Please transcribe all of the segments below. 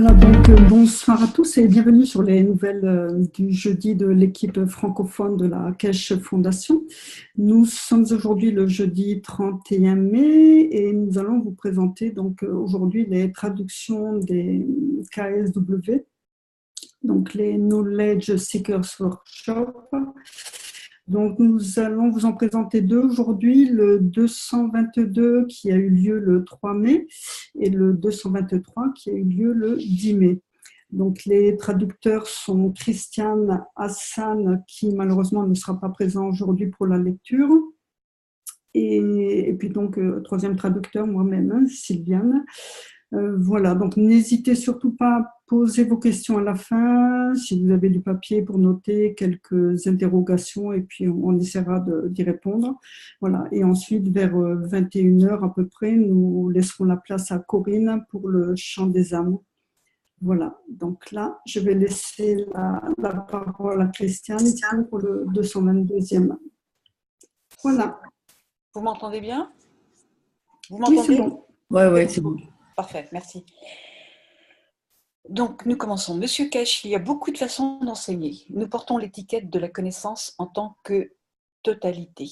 Voilà, donc bonsoir à tous et bienvenue sur les nouvelles du jeudi de l'équipe francophone de la Cache Fondation. Nous sommes aujourd'hui le jeudi 31 mai et nous allons vous présenter donc aujourd'hui les traductions des KSW, donc les Knowledge Seekers Workshop. Donc, nous allons vous en présenter deux aujourd'hui, le 222 qui a eu lieu le 3 mai et le 223 qui a eu lieu le 10 mai. Donc, les traducteurs sont Christiane Hassan qui malheureusement ne sera pas présent aujourd'hui pour la lecture. Et puis donc, troisième traducteur, moi-même, Sylviane. Voilà, donc n'hésitez surtout pas à poser vos questions à la fin, si vous avez du papier pour noter quelques interrogations et puis on essaiera d'y répondre. Voilà, et ensuite vers 21 heures à peu près, nous laisserons la place à Corinne pour le chant des âmes. Voilà, donc là, je vais laisser la parole à Christiane pour le 222e. Voilà. Vous m'entendez bien? Vous Oui, c'est m'entendez? bon. Oui, c'est bon. Parfait, merci. Donc, nous commençons. Monsieur Cash, il y a beaucoup de façons d'enseigner. Nous portons l'étiquette de la connaissance en tant que totalité.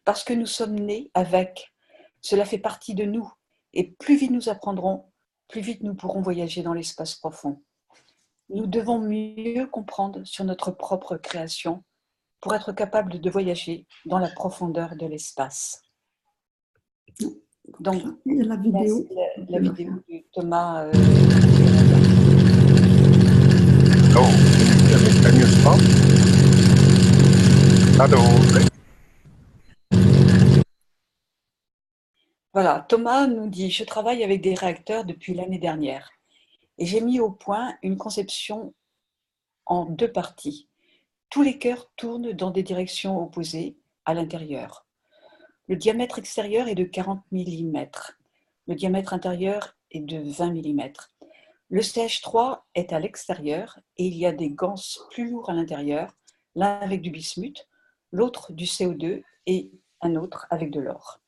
Parce que nous sommes nés avec, cela fait partie de nous. Et plus vite nous apprendrons, plus vite nous pourrons voyager dans l'espace profond. Nous devons mieux comprendre sur notre propre création pour être capables de voyager dans la profondeur de l'espace. Donc, et la vidéo. La vidéo de Thomas. Oh, can you stop? Hello. Voilà, Thomas nous dit « Je travaille avec des réacteurs depuis l'année dernière et j'ai mis au point une conception en deux parties. Tous les cœurs tournent dans des directions opposées à l'intérieur. Le diamètre extérieur est de 40 mm. Le diamètre intérieur est de 20 mm. Le CH3 est à l'extérieur et il y a des ganses plus lourds à l'intérieur, l'un avec du bismuth, l'autre du CO2 et un autre avec de l'or.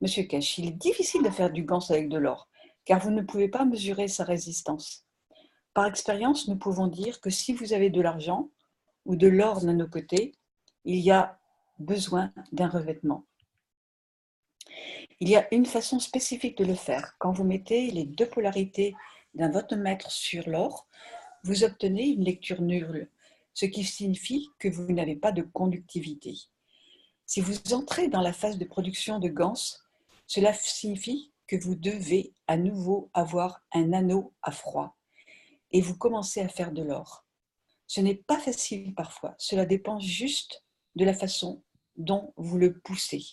Monsieur Cash, il est difficile de faire du ganse avec de l'or, car vous ne pouvez pas mesurer sa résistance. Par expérience, nous pouvons dire que si vous avez de l'argent ou de l'or de nos côtés, il y a besoin d'un revêtement. Il y a une façon spécifique de le faire. Quand vous mettez les deux polarités d'un voltmètre sur l'or, vous obtenez une lecture nulle, ce qui signifie que vous n'avez pas de conductivité. Si vous entrez dans la phase de production de ganse, cela signifie que vous devez à nouveau avoir un anneau à froid et vous commencez à faire de l'or. Ce n'est pas facile parfois, cela dépend juste de la façon dont vous le poussez.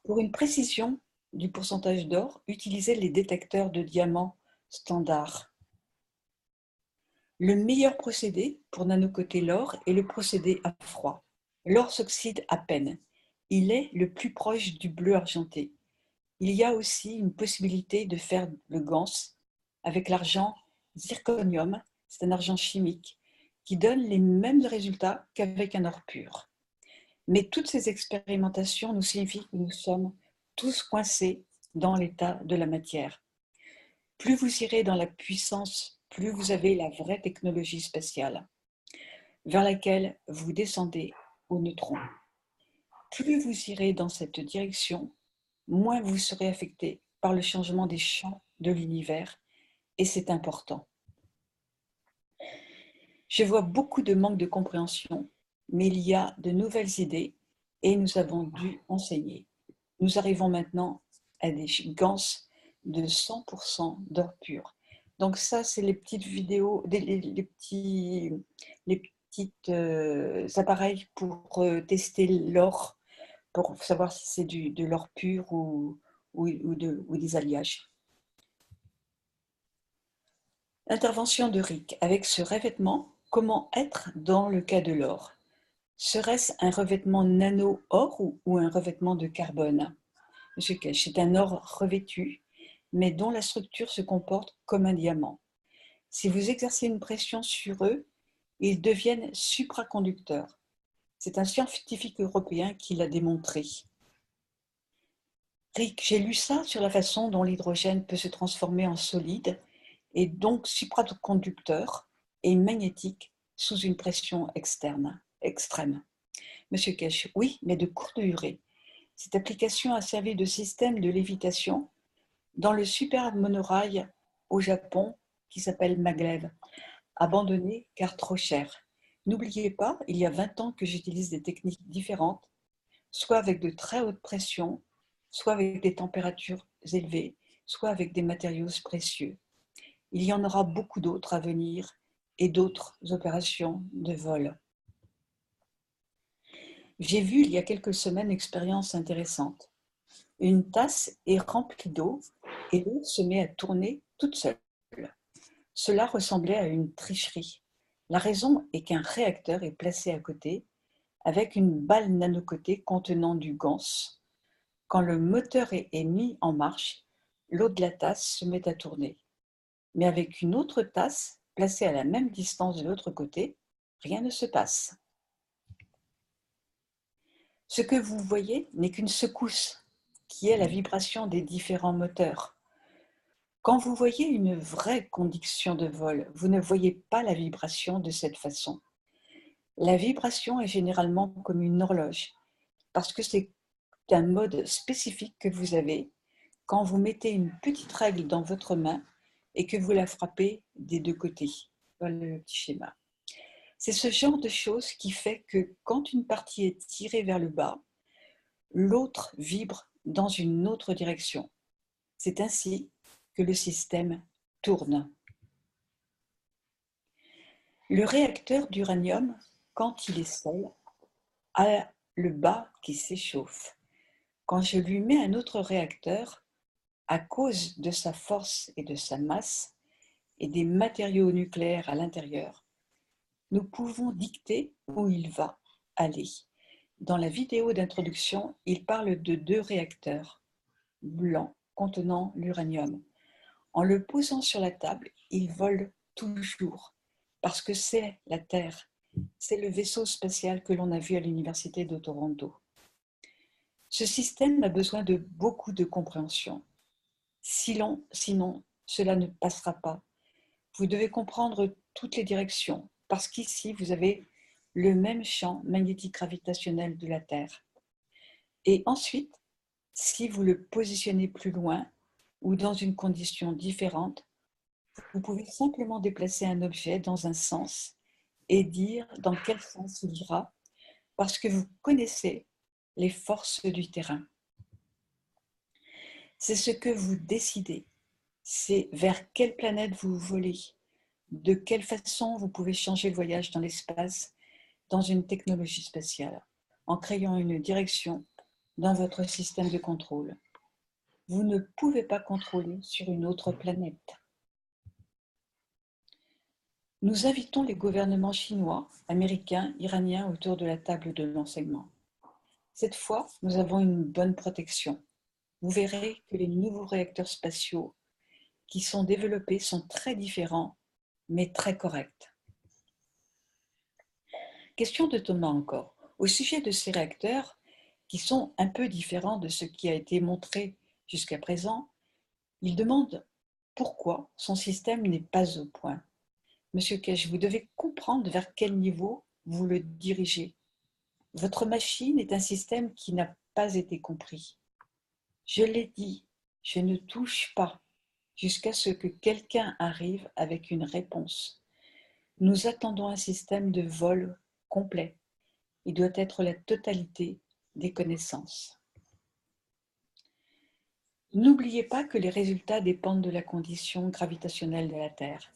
Pour une précision du pourcentage d'or, utilisez les détecteurs de diamants standards. Le meilleur procédé pour nanocoter l'or est le procédé à froid. L'or s'oxyde à peine. Il est le plus proche du bleu argenté. Il y a aussi une possibilité de faire le ganse avec l'argent zirconium, c'est un argent chimique, qui donne les mêmes résultats qu'avec un or pur. Mais toutes ces expérimentations nous signifient que nous sommes tous coincés dans l'état de la matière. Plus vous irez dans la puissance, plus vous avez la vraie technologie spatiale, vers laquelle vous descendez au neutron. Plus vous irez dans cette direction, moins vous serez affecté par le changement des champs de l'univers, et c'est important. Je vois beaucoup de manque de compréhension, mais il y a de nouvelles idées et nous avons dû enseigner. Nous arrivons maintenant à des ganses de 100% d'or pur. Donc ça, c'est les petites vidéos, les petits appareils pour tester l'or, pour savoir si c'est de l'or pur ou des alliages. Intervention de Rick. Avec ce revêtement, comment être dans le cas de l'or? Serait-ce un revêtement nano-or ou un revêtement de carbone? Monsieur Cash, c'est un or revêtu, mais dont la structure se comporte comme un diamant. Si vous exercez une pression sur eux, ils deviennent supraconducteurs. C'est un scientifique européen qui l'a démontré. Rick, j'ai lu ça sur la façon dont l'hydrogène peut se transformer en solide et donc supraconducteur et magnétique sous une pression extrême. Monsieur Kesh, oui, mais de courte durée. Cette application a servi de système de lévitation dans le super monorail au Japon qui s'appelle Maglev, abandonné car trop cher. N'oubliez pas, il y a 20 ans que j'utilise des techniques différentes, soit avec de très haute pression, soit avec des températures élevées, soit avec des matériaux précieux. Il y en aura beaucoup d'autres à venir et d'autres opérations de vol. J'ai vu il y a quelques semaines une expérience intéressante. Une tasse est remplie d'eau et l'eau se met à tourner toute seule. Cela ressemblait à une tricherie. La raison est qu'un réacteur est placé à côté avec une balle nanocotée contenant du GANS. Quand le moteur est mis en marche, l'eau de la tasse se met à tourner. Mais avec une autre tasse placée à la même distance de l'autre côté, rien ne se passe. Ce que vous voyez n'est qu'une secousse, qui est la vibration des différents moteurs. Quand vous voyez une vraie condition de vol, vous ne voyez pas la vibration de cette façon. La vibration est généralement comme une horloge, parce que c'est un mode spécifique que vous avez quand vous mettez une petite règle dans votre main et que vous la frappez des deux côtés. Voilà le petit schéma. C'est ce genre de chose qui fait que quand une partie est tirée vers le bas, l'autre vibre dans une autre direction. C'est ainsi que le système tourne. Le réacteur d'uranium, quand il est seul, a le bas qui s'échauffe. Quand je lui mets un autre réacteur, à cause de sa force et de sa masse et des matériaux nucléaires à l'intérieur, nous pouvons dicter où il va aller. Dans la vidéo d'introduction, il parle de 2 réacteurs blancs contenant l'uranium. En le posant sur la table, il vole toujours, parce que c'est la Terre, c'est le vaisseau spatial que l'on a vu à l'Université de Toronto. Ce système a besoin de beaucoup de compréhension. Sinon, cela ne passera pas. Vous devez comprendre toutes les directions, parce qu'ici, vous avez le même champ magnétique gravitationnel de la Terre. Et ensuite, si vous le positionnez plus loin ou dans une condition différente, vous pouvez simplement déplacer un objet dans un sens et dire dans quel sens il ira, parce que vous connaissez les forces du terrain. C'est ce que vous décidez. C'est vers quelle planète vous volez, de quelle façon vous pouvez changer le voyage dans l'espace, dans une technologie spatiale, en créant une direction dans votre système de contrôle. Vous ne pouvez pas contrôler sur une autre planète. Nous invitons les gouvernements chinois, américains, iraniens autour de la table de l'enseignement. Cette fois, nous avons une bonne protection. Vous verrez que les nouveaux réacteurs spatiaux qui sont développés sont très différents, mais très corrects. Question de Thomas encore. Au sujet de ces réacteurs, qui sont un peu différents de ce qui a été montré jusqu'à présent, il demande pourquoi son système n'est pas au point. Monsieur Kesh, vous devez comprendre vers quel niveau vous le dirigez. Votre machine est un système qui n'a pas été compris. Je l'ai dit, je ne touche pas jusqu'à ce que quelqu'un arrive avec une réponse. Nous attendons un système de vol complet. Il doit être la totalité des connaissances. N'oubliez pas que les résultats dépendent de la condition gravitationnelle de la Terre.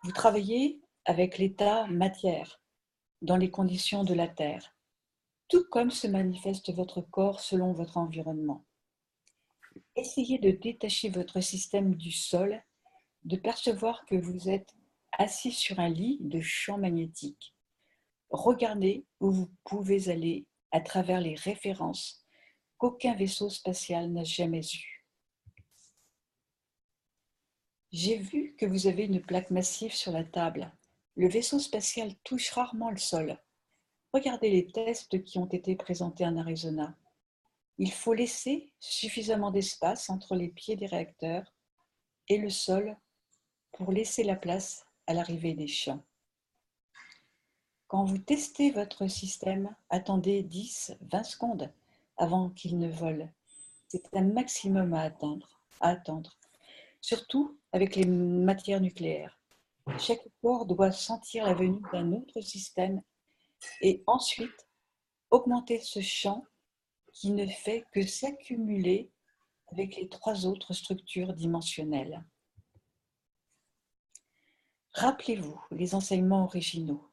Vous travaillez avec l'état matière, dans les conditions de la Terre, tout comme se manifeste votre corps selon votre environnement. Essayez de détacher votre système du sol, de percevoir que vous êtes assis sur un lit de champ magnétique. Regardez où vous pouvez aller à travers les références qu'aucun vaisseau spatial n'a jamais eues. J'ai vu que vous avez une plaque massive sur la table. Le vaisseau spatial touche rarement le sol. Regardez les tests qui ont été présentés en Arizona. Il faut laisser suffisamment d'espace entre les pieds des réacteurs et le sol pour laisser la place à l'arrivée des champs. Quand vous testez votre système, attendez 10-20 secondes avant qu'il ne vole. C'est un maximum à attendre, surtout avec les matières nucléaires. Chaque corps doit sentir la venue d'un autre système et ensuite augmenter ce champ qui ne fait que s'accumuler avec les 3 autres structures dimensionnelles. Rappelez-vous les enseignements originaux.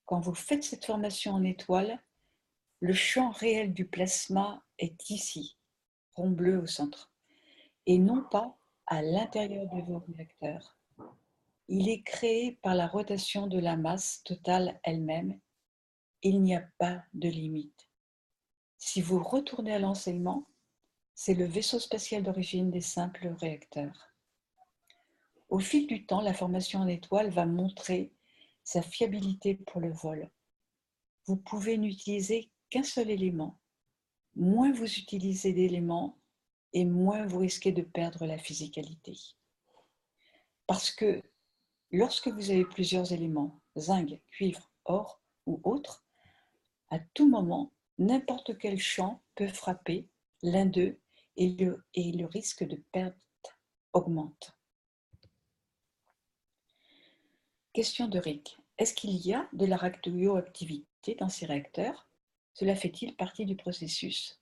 Quand vous faites cette formation en étoile, le champ réel du plasma est ici, rond bleu au centre, et non pas à l'intérieur de vos réacteurs. Il est créé par la rotation de la masse totale elle-même. Il n'y a pas de limite. Si vous retournez à l'enseignement, c'est le vaisseau spatial d'origine des simples réacteurs. Au fil du temps, la formation en étoile va montrer sa fiabilité pour le vol. Vous pouvez n'utiliser qu'un seul élément. Moins vous utilisez d'éléments et moins vous risquez de perdre la physicalité. Parce que lorsque vous avez plusieurs éléments, zinc, cuivre, or ou autres, à tout moment, n'importe quel champ peut frapper l'un d'eux et le risque de perte augmente. Question de Rick. Est-ce qu'il y a de la radioactivité dans ces réacteurs? Cela fait-il partie du processus?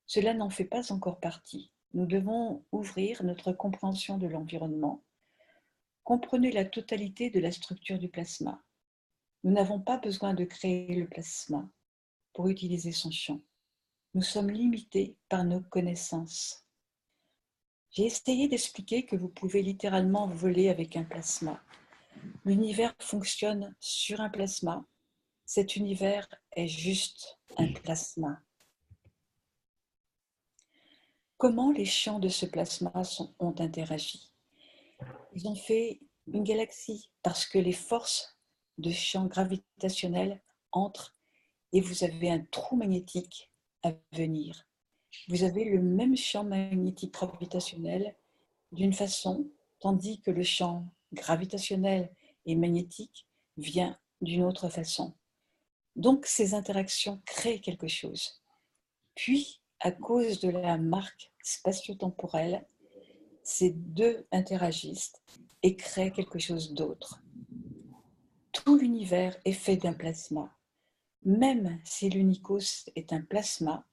Cela n'en fait pas encore partie. Nous devons ouvrir notre compréhension de l'environnement. Comprenez la totalité de la structure du plasma. Nous n'avons pas besoin de créer le plasma pour utiliser son champ. Nous sommes limités par nos connaissances. J'ai essayé d'expliquer que vous pouvez littéralement voler avec un plasma. L'univers fonctionne sur un plasma. Cet univers est juste un plasma. Comment les champs de ce plasma ont interagi? Ils ont fait une galaxie parce que les forces de champ gravitationnel entrent et vous avez un trou magnétique à venir. Vous avez le même champ magnétique gravitationnel d'une façon, tandis que le champ gravitationnel et magnétique vient d'une autre façon. Donc ces interactions créent quelque chose. Puis, à cause de la marque spatio-temporelle, ces deux interagissent et créent quelque chose d'autre. Tout l'univers est fait d'un plasma. Même si l'unicos est un plasma,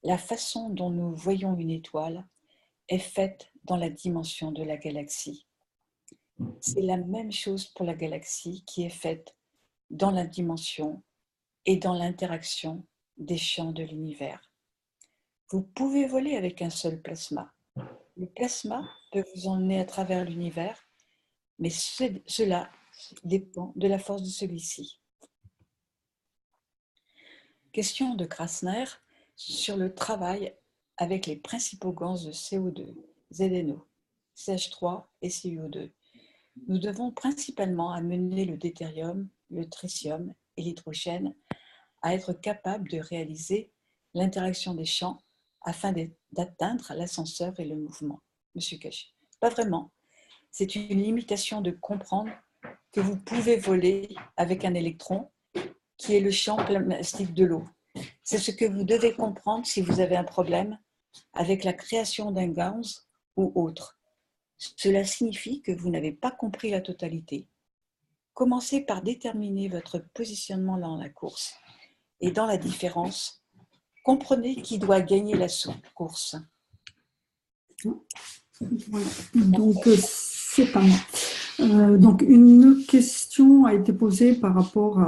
la façon dont nous voyons une étoile est faite dans la dimension de la galaxie. C'est la même chose pour la galaxie qui est faite dans la dimension et dans l'interaction des champs de l'univers. Vous pouvez voler avec un seul plasma. Le plasma peut vous emmener à travers l'univers, mais cela dépend de la force de celui-ci. Question de Krasner sur le travail avec les principaux gaz de CO2, ZNO, CH3 et CuO2. Nous devons principalement amener le deutérium, le tritium et l'hydrogène à être capables de réaliser l'interaction des champs afin d'atteindre l'ascenseur et le mouvement. Monsieur Cachet, pas vraiment. C'est une limitation de comprendre que vous pouvez voler avec un électron qui est le champ plastique de l'eau. C'est ce que vous devez comprendre si vous avez un problème avec la création d'un gaz ou autre. Cela signifie que vous n'avez pas compris la totalité. Commencez par déterminer votre positionnement dans la course et dans la différence, comprenez qui doit gagner la course. Voilà. Donc, c'est à moi. Donc, une question a été posée par rapport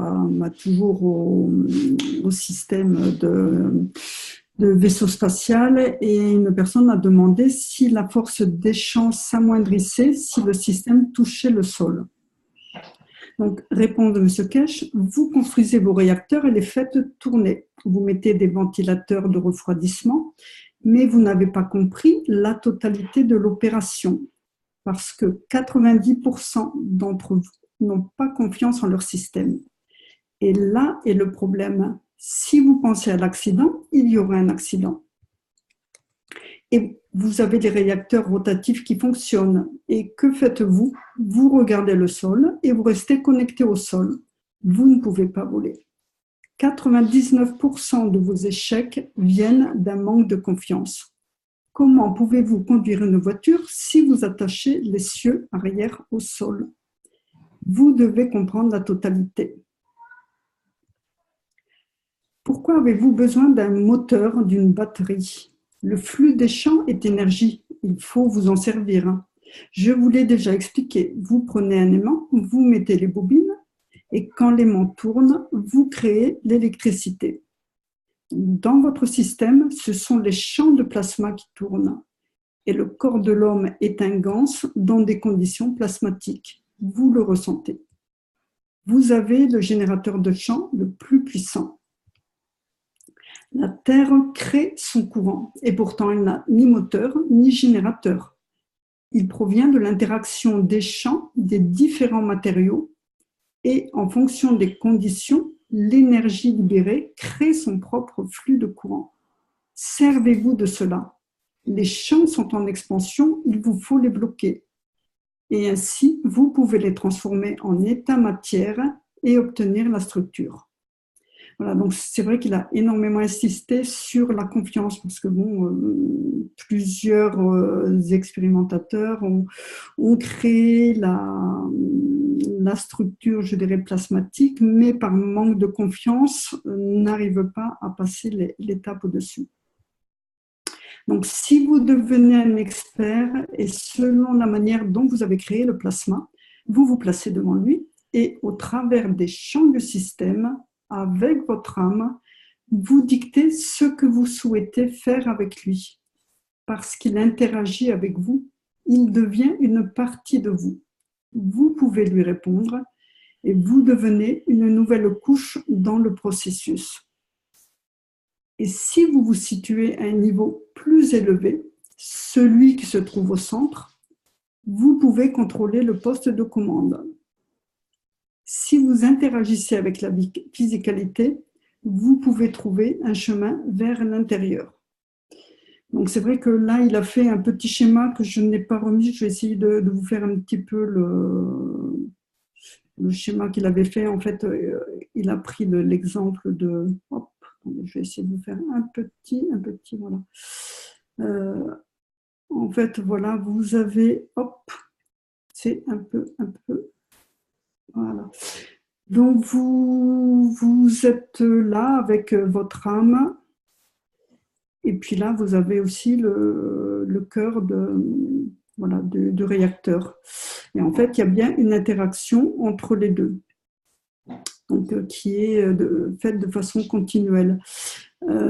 toujours au système de vaisseau spatial et une personne a demandé si la force des champs s'amoindrissait si le système touchait le sol. Donc, répond de M. Kesh, vous construisez vos réacteurs et les faites tourner. Vous mettez des ventilateurs de refroidissement, mais vous n'avez pas compris la totalité de l'opération parce que 90% d'entre vous n'ont pas confiance en leur système. Et là est le problème. Si vous pensez à l'accident, il y aura un accident. Et vous avez des réacteurs rotatifs qui fonctionnent. Et que faites-vous? Vous regardez le sol et vous restez connecté au sol. Vous ne pouvez pas voler. 99% de vos échecs viennent d'un manque de confiance. Comment pouvez-vous conduire une voiture si vous attachez l'essieu arrière au sol? Vous devez comprendre la totalité. Pourquoi avez-vous besoin d'un moteur, d'une batterie? Le flux des champs est énergie, il faut vous en servir. Je vous l'ai déjà expliqué, vous prenez un aimant, vous mettez les bobines et quand l'aimant tourne, vous créez l'électricité. Dans votre système, ce sont les champs de plasma qui tournent et le corps de l'homme est un ganse dans des conditions plasmatiques. Vous le ressentez. Vous avez le générateur de champs le plus puissant. La Terre crée son courant et pourtant elle n'a ni moteur ni générateur. Il provient de l'interaction des champs des différents matériaux et en fonction des conditions, l'énergie libérée crée son propre flux de courant. Servez-vous de cela. Les champs sont en expansion, il vous faut les bloquer. Et ainsi, vous pouvez les transformer en état matière et obtenir la structure. Voilà, donc c'est vrai qu'il a énormément insisté sur la confiance parce que plusieurs expérimentateurs ont créé la structure, je dirais, plasmatique, mais par manque de confiance, n'arrivent pas à passer l'étape au-dessus. Donc, si vous devenez un expert et selon la manière dont vous avez créé le plasma, vous vous placez devant lui et au travers des champs du système, avec votre âme, vous dictez ce que vous souhaitez faire avec lui. Parce qu'il interagit avec vous, il devient une partie de vous. Vous pouvez lui répondre et vous devenez une nouvelle couche dans le processus. Et si vous vous situez à un niveau plus élevé, celui qui se trouve au centre, vous pouvez contrôler le poste de commande. Si vous interagissez avec la physicalité, vous pouvez trouver un chemin vers l'intérieur. Donc c'est vrai que là, il a fait un petit schéma que je n'ai pas remis. Je vais essayer de vous faire un petit peu le schéma qu'il avait fait. En fait, il a pris l'exemple de... Hop, je vais essayer de vous faire un petit, voilà. En fait, voilà, vous avez... Hop, c'est un peu... Voilà. Donc, vous êtes là avec votre âme. Et puis là, vous avez aussi le cœur du réacteur. Et en fait, il y a bien une interaction entre les deux, donc, qui est faite de façon continuelle.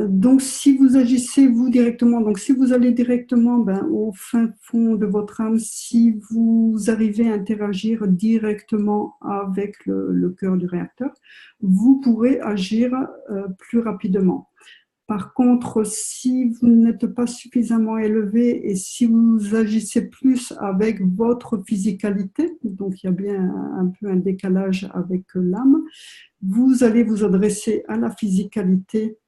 Donc, si vous agissez vous directement, donc si vous allez directement au fin fond de votre âme, si vous arrivez à interagir directement avec le cœur du réacteur, vous pourrez agir plus rapidement. Par contre, si vous n'êtes pas suffisamment élevé et si vous agissez plus avec votre physicalité, donc il y a bien un peu un décalage avec l'âme, vous allez vous adresser à la physicalité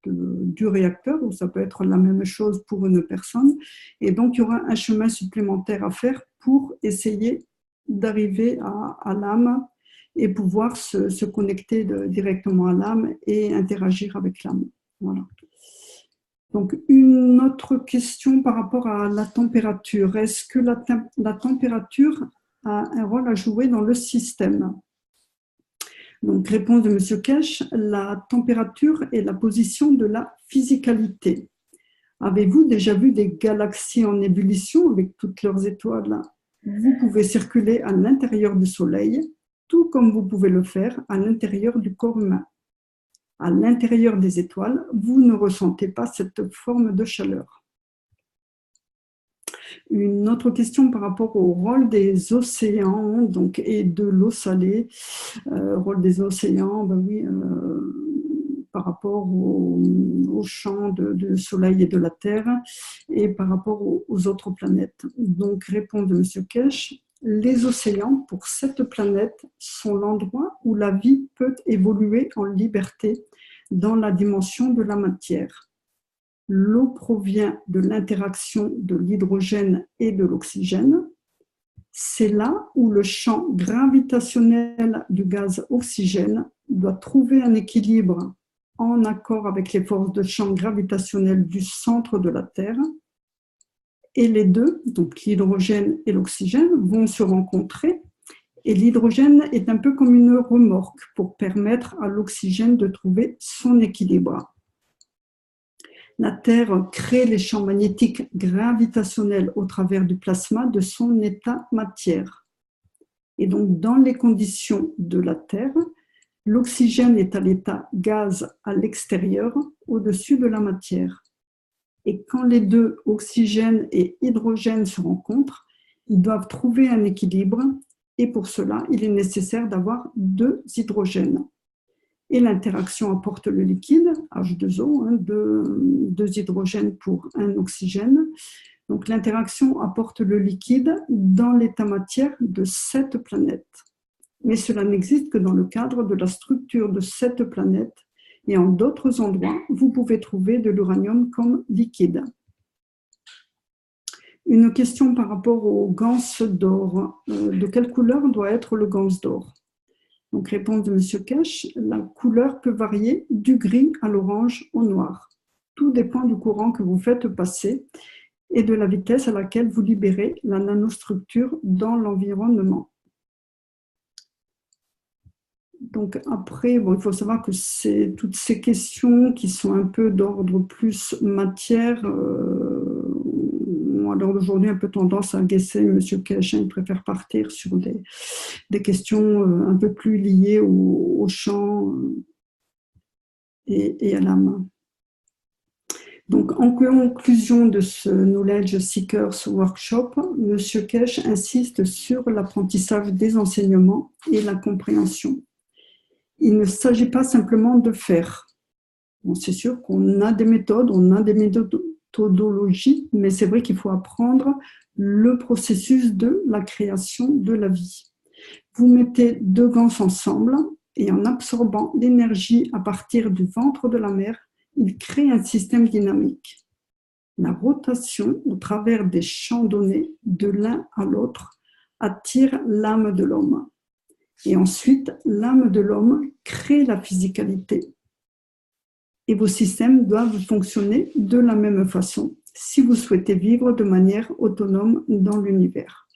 du réacteur, ou ça peut être la même chose pour une personne, et donc il y aura un chemin supplémentaire à faire pour essayer d'arriver à l'âme et pouvoir se connecter directement à l'âme et interagir avec l'âme. Voilà. Donc, une autre question par rapport à la température. Est-ce que la température a un rôle à jouer dans le système? Donc, réponse de M. Kesh, la température est la position de la physicalité. Avez-vous déjà vu des galaxies en ébullition avec toutes leurs étoiles? Vous pouvez circuler à l'intérieur du Soleil, tout comme vous pouvez le faire à l'intérieur du corps humain. À l'intérieur des étoiles, vous ne ressentez pas cette forme de chaleur. Une autre question par rapport au rôle des océans donc, et de l'eau salée. Rôle des océans, par rapport au champ du Soleil et de la Terre et par rapport aux autres planètes. Donc, réponse de M. Kesh. Les océans, pour cette planète, sont l'endroit où la vie peut évoluer en liberté dans la dimension de la matière. L'eau provient de l'interaction de l'hydrogène et de l'oxygène. C'est là où le champ gravitationnel du gaz oxygène doit trouver un équilibre en accord avec les forces de champ gravitationnel du centre de la Terre. Et les deux, donc l'hydrogène et l'oxygène, vont se rencontrer. Et l'hydrogène est un peu comme une remorque pour permettre à l'oxygène de trouver son équilibre. La Terre crée les champs magnétiques gravitationnels au travers du plasma de son état matière. Et donc, dans les conditions de la Terre, l'oxygène est à l'état gaz à l'extérieur, au-dessus de la matière. Et quand les deux, oxygène et hydrogène, se rencontrent, ils doivent trouver un équilibre. Et pour cela, il est nécessaire d'avoir deux hydrogènes. Et l'interaction apporte le liquide, H2O, deux hydrogènes pour un oxygène. Donc l'interaction apporte le liquide dans l'état matière de cette planète. Mais cela n'existe que dans le cadre de la structure de cette planète. Et en d'autres endroits, vous pouvez trouver de l'uranium comme liquide. Une question par rapport au ganse d'or. De quelle couleur doit être le ganse d'or? Donc, réponse de M. Kesh, la couleur peut varier du gris à l'orange au noir. Tout dépend du courant que vous faites passer et de la vitesse à laquelle vous libérez la nanostructure dans l'environnement. Donc après, il faut savoir que c'est toutes ces questions qui sont un peu d'ordre plus matière, à l'heure d'aujourd'hui un peu tendance à agacer M. Kesh, il préfère partir sur des questions un peu plus liées au champ et à l'âme. Donc, en conclusion de ce Knowledge Seekers Workshop, M. Kesh insiste sur l'apprentissage des enseignements et la compréhension. Il ne s'agit pas simplement de faire. Bon, c'est sûr qu'on a des méthodes, on a des méthodologies, mais c'est vrai qu'il faut apprendre le processus de la création de la vie. Vous mettez deux ganses ensemble et en absorbant l'énergie à partir du ventre de la mer, il crée un système dynamique. La rotation au travers des champs donnés de l'un à l'autre attire l'âme de l'homme. Et ensuite, l'âme de l'homme crée la physicalité. Et vos systèmes doivent fonctionner de la même façon si vous souhaitez vivre de manière autonome dans l'univers.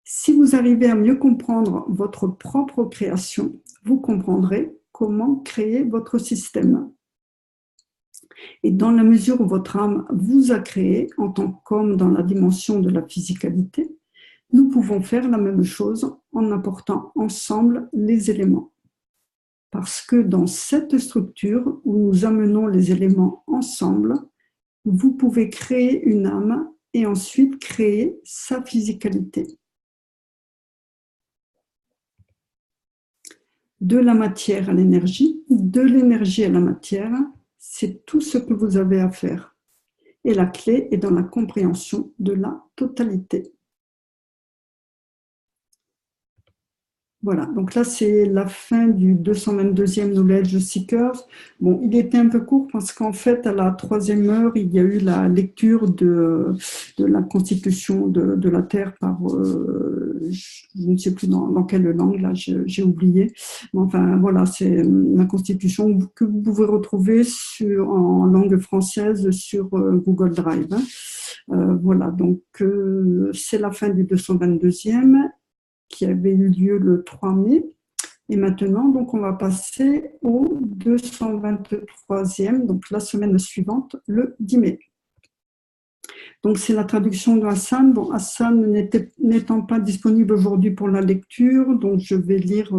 Si vous arrivez à mieux comprendre votre propre création, vous comprendrez comment créer votre système. Et dans la mesure où votre âme vous a créé en tant qu'homme dans la dimension de la physicalité, nous pouvons faire la même chose en apportant ensemble les éléments. Parce que dans cette structure où nous amenons les éléments ensemble, vous pouvez créer une âme et ensuite créer sa physicalité. De la matière à l'énergie, de l'énergie à la matière, c'est tout ce que vous avez à faire. Et la clé est dans la compréhension de la totalité. Voilà, donc là c'est la fin du 222e Knowledge Seekers. Bon, il était un peu court parce qu'en fait à la 3e heure, il y a eu la lecture de la constitution de la Terre par, je ne sais plus dans quelle langue, là j'ai oublié. Mais enfin voilà, c'est la constitution que vous pouvez retrouver en langue française sur Google Drive. Voilà, donc c'est la fin du 222e. Qui avait eu lieu le 3 mai. Et maintenant, donc, on va passer au 223e, donc la semaine suivante, le 10 mai. Donc, c'est la traduction de Hassan. Bon, Hassan n'étant pas disponible aujourd'hui pour la lecture, donc je vais lire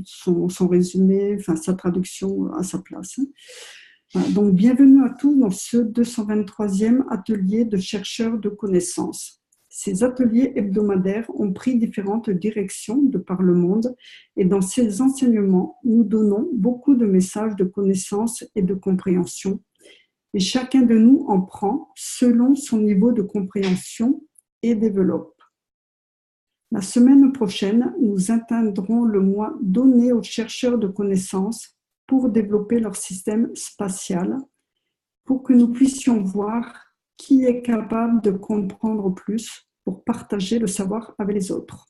son résumé, enfin sa traduction à sa place. Voilà, donc, bienvenue à tous dans ce 223e atelier de chercheurs de connaissances. Ces ateliers hebdomadaires ont pris différentes directions de par le monde et dans ces enseignements, nous donnons beaucoup de messages de connaissance et de compréhension et chacun de nous en prend selon son niveau de compréhension et développe. La semaine prochaine, nous atteindrons le mois donné aux chercheurs de connaissances pour développer leur système spatial, pour que nous puissions voir qui est capable de comprendre plus pour partager le savoir avec les autres.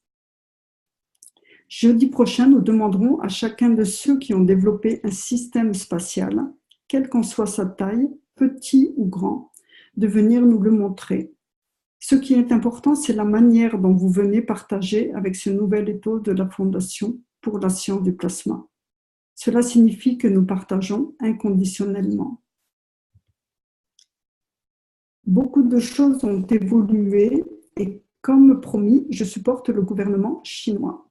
Jeudi prochain, nous demanderons à chacun de ceux qui ont développé un système spatial, quelle qu'en soit sa taille, petit ou grand, de venir nous le montrer. Ce qui est important, c'est la manière dont vous venez partager avec ce nouvel étau de la Fondation pour la science du plasma. Cela signifie que nous partageons inconditionnellement. Beaucoup de choses ont évolué et comme promis, je supporte le gouvernement chinois.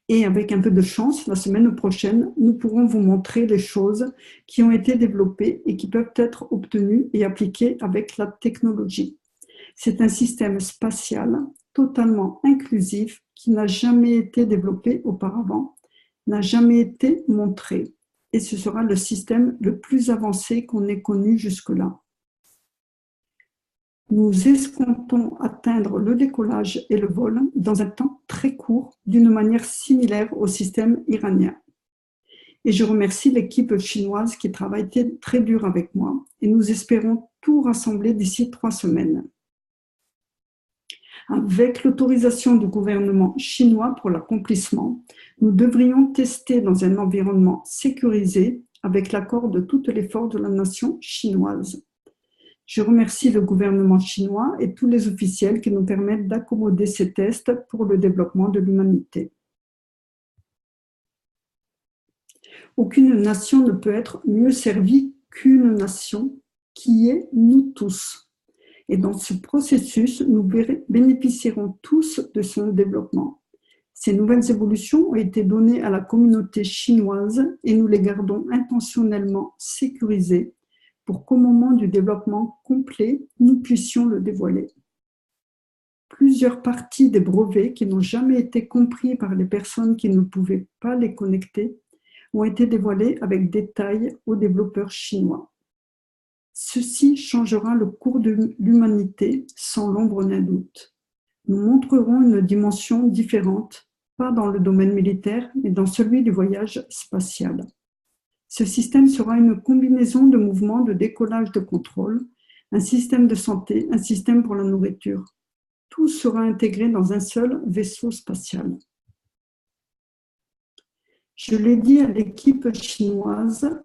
Et avec un peu de chance, la semaine prochaine, nous pourrons vous montrer les choses qui ont été développées et qui peuvent être obtenues et appliquées avec la technologie. C'est un système spatial totalement inclusif qui n'a jamais été développé auparavant, n'a jamais été montré. Et ce sera le système le plus avancé qu'on ait connu jusque-là. Nous escomptons atteindre le décollage et le vol dans un temps très court, d'une manière similaire au système iranien. Et je remercie l'équipe chinoise qui travaille très dur avec moi et nous espérons tout rassembler d'ici 3 semaines. Avec l'autorisation du gouvernement chinois pour l'accomplissement, nous devrions tester dans un environnement sécurisé avec l'accord de toutes les forces de la nation chinoise. Je remercie le gouvernement chinois et tous les officiels qui nous permettent d'accommoder ces tests pour le développement de l'humanité. Aucune nation ne peut être mieux servie qu'une nation qui est nous tous. Et dans ce processus, nous bénéficierons tous de son développement. Ces nouvelles évolutions ont été données à la communauté chinoise et nous les gardons intentionnellement sécurisées pour qu'au moment du développement complet, nous puissions le dévoiler. Plusieurs parties des brevets qui n'ont jamais été compris par les personnes qui ne pouvaient pas les connecter ont été dévoilées avec détail aux développeurs chinois. Ceci changera le cours de l'humanité sans l'ombre d'un doute. Nous montrerons une dimension différente, pas dans le domaine militaire, mais dans celui du voyage spatial. Ce système sera une combinaison de mouvements de décollage de contrôle, un système de santé, un système pour la nourriture. Tout sera intégré dans un seul vaisseau spatial. Je l'ai dit à l'équipe chinoise,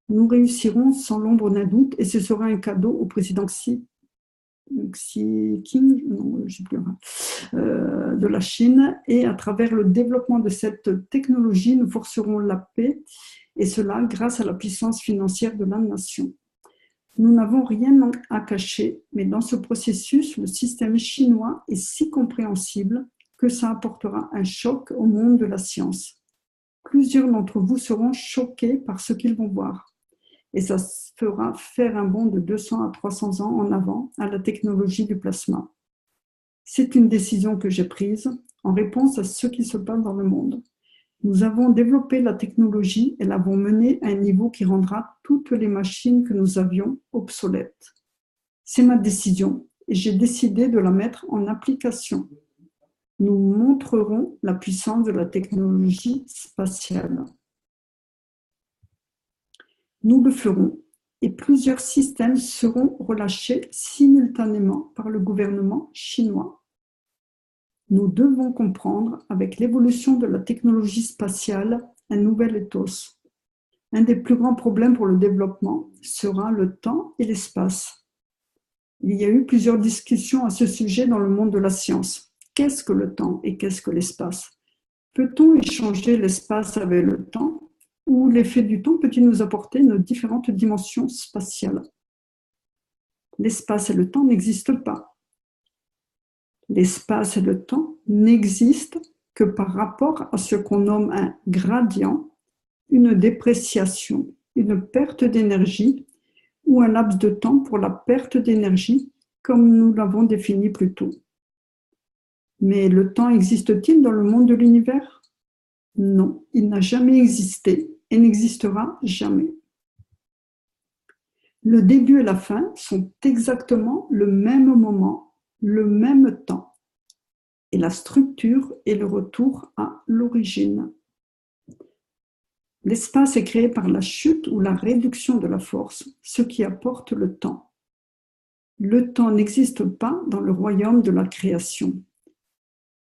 nous réussirons sans l'ombre d'un doute et ce sera un cadeau au président Xi Jinping, de la Chine. Et à travers le développement de cette technologie, nous forcerons la paix et cela grâce à la puissance financière de la nation. Nous n'avons rien à cacher, mais dans ce processus, le système chinois est si compréhensible que ça apportera un choc au monde de la science. Plusieurs d'entre vous seront choqués par ce qu'ils vont voir. Et ça fera faire un bond de 200 à 300 ans en avant à la technologie du plasma. C'est une décision que j'ai prise en réponse à ce qui se passe dans le monde. Nous avons développé la technologie et l'avons menée à un niveau qui rendra toutes les machines que nous avions obsolètes. C'est ma décision et j'ai décidé de la mettre en application. Nous montrerons la puissance de la technologie spatiale. Nous le ferons et plusieurs systèmes seront relâchés simultanément par le gouvernement chinois. Nous devons comprendre, avec l'évolution de la technologie spatiale, un nouvel ethos. Un des plus grands problèmes pour le développement sera le temps et l'espace. Il y a eu plusieurs discussions à ce sujet dans le monde de la science. Qu'est-ce que le temps et qu'est-ce que l'espace? Peut-on échanger l'espace avec le temps? Ou l'effet du temps peut-il nous apporter nos différentes dimensions spatiales? L'espace et le temps n'existent pas. L'espace et le temps n'existent que par rapport à ce qu'on nomme un gradient, une dépréciation, une perte d'énergie ou un laps de temps pour la perte d'énergie, comme nous l'avons défini plus tôt. Mais le temps existe-t-il dans le monde de l'univers? Non, il n'a jamais existé et n'existera jamais. Le début et la fin sont exactement le même moment, le même temps. Et la structure est le retour à l'origine. L'espace est créé par la chute ou la réduction de la force, ce qui apporte le temps. Le temps n'existe pas dans le royaume de la création.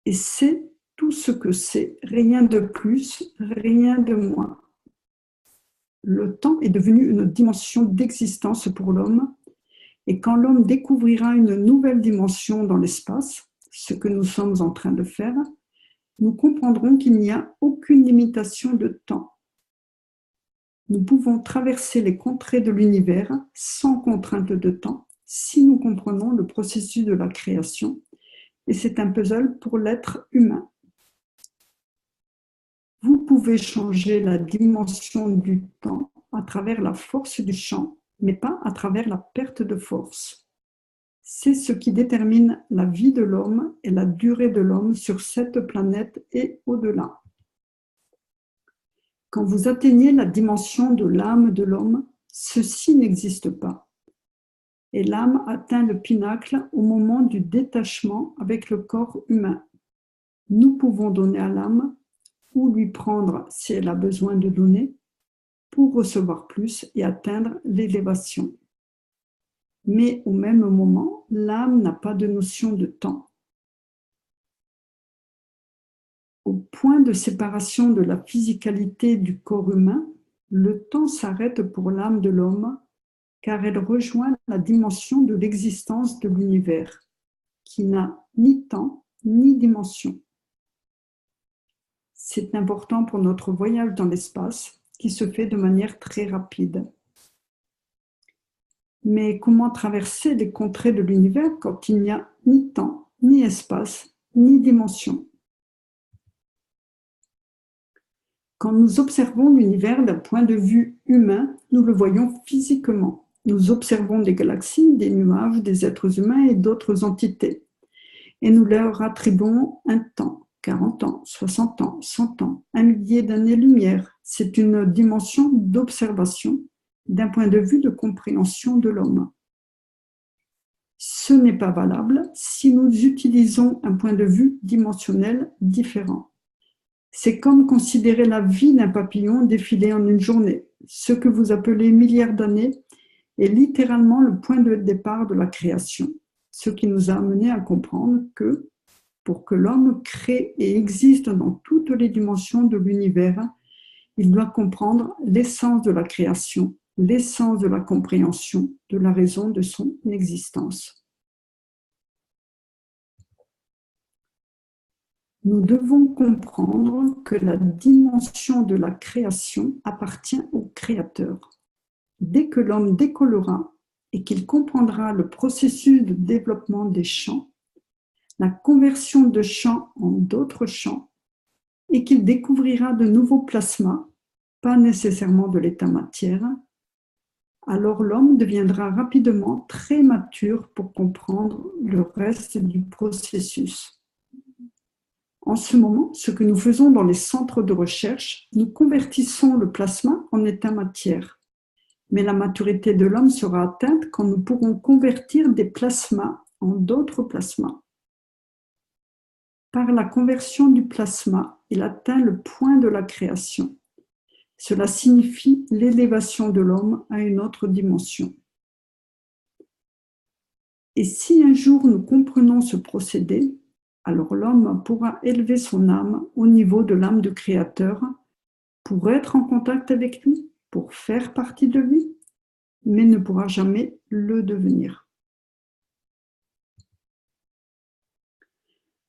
Et c'est tout ce que c'est, rien de plus, rien de moins. Le temps est devenu une dimension d'existence pour l'homme, et quand l'homme découvrira une nouvelle dimension dans l'espace, ce que nous sommes en train de faire, nous comprendrons qu'il n'y a aucune limitation de temps. Nous pouvons traverser les contrées de l'univers sans contrainte de temps si nous comprenons le processus de la création, et c'est un puzzle pour l'être humain. Vous pouvez changer la dimension du temps à travers la force du champ, mais pas à travers la perte de force. C'est ce qui détermine la vie de l'homme et la durée de l'homme sur cette planète et au-delà. Quand vous atteignez la dimension de l'âme de l'homme, ceci n'existe pas. Et l'âme atteint le pinacle au moment du détachement avec le corps humain. Nous pouvons donner à l'âme ou lui prendre si elle a besoin de donner pour recevoir plus et atteindre l'élévation. Mais au même moment, l'âme n'a pas de notion de temps. Au point de séparation de la physicalité du corps humain, le temps s'arrête pour l'âme de l'homme car elle rejoint la dimension de l'existence de l'univers, qui n'a ni temps ni dimension. C'est important pour notre voyage dans l'espace, qui se fait de manière très rapide. Mais comment traverser les contrées de l'univers quand il n'y a ni temps, ni espace, ni dimension? Quand nous observons l'univers d'un point de vue humain, nous le voyons physiquement. Nous observons des galaxies, des nuages, des êtres humains et d'autres entités. Et nous leur attribuons un temps, 40 ans, 60 ans, 100 ans, 1 millier d'années-lumière. C'est une dimension d'observation d'un point de vue de compréhension de l'homme. Ce n'est pas valable si nous utilisons un point de vue dimensionnel différent. C'est comme considérer la vie d'un papillon défiler en une journée. Ce que vous appelez milliards d'années est littéralement le point de départ de la création, ce qui nous a amené à comprendre que, pour que l'homme crée et existe dans toutes les dimensions de l'univers, il doit comprendre l'essence de la création, l'essence de la compréhension, de la raison de son existence. Nous devons comprendre que la dimension de la création appartient au Créateur. Dès que l'homme décollera et qu'il comprendra le processus de développement des champs, la conversion de champs en d'autres champs, et qu'il découvrira de nouveaux plasmas, pas nécessairement de l'état matière, alors l'homme deviendra rapidement très mature pour comprendre le reste du processus. En ce moment, ce que nous faisons dans les centres de recherche, nous convertissons le plasma en état matière. Mais la maturité de l'homme sera atteinte quand nous pourrons convertir des plasmas en d'autres plasmas. Par la conversion du plasma, il atteint le point de la création. Cela signifie l'élévation de l'homme à une autre dimension. Et si un jour nous comprenons ce procédé, alors l'homme pourra élever son âme au niveau de l'âme du Créateur pour être en contact avec lui, pour faire partie de lui, mais ne pourra jamais le devenir.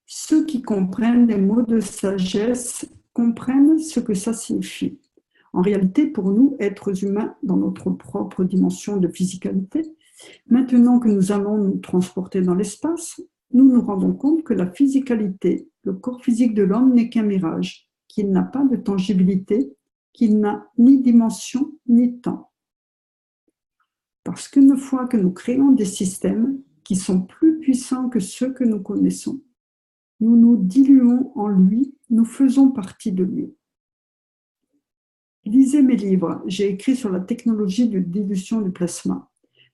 Ceux qui comprennent les mots de sagesse comprennent ce que ça signifie. En réalité, pour nous, êtres humains, dans notre propre dimension de physicalité, maintenant que nous allons nous transporter dans l'espace, nous nous rendons compte que la physicalité, le corps physique de l'homme n'est qu'un mirage, qu'il n'a pas de tangibilité, qu'il n'a ni dimension ni temps. Parce qu'une fois que nous créons des systèmes qui sont plus puissants que ceux que nous connaissons, nous nous diluons en lui, nous faisons partie de lui. Lisez mes livres, j'ai écrit sur la technologie de dilution du plasma.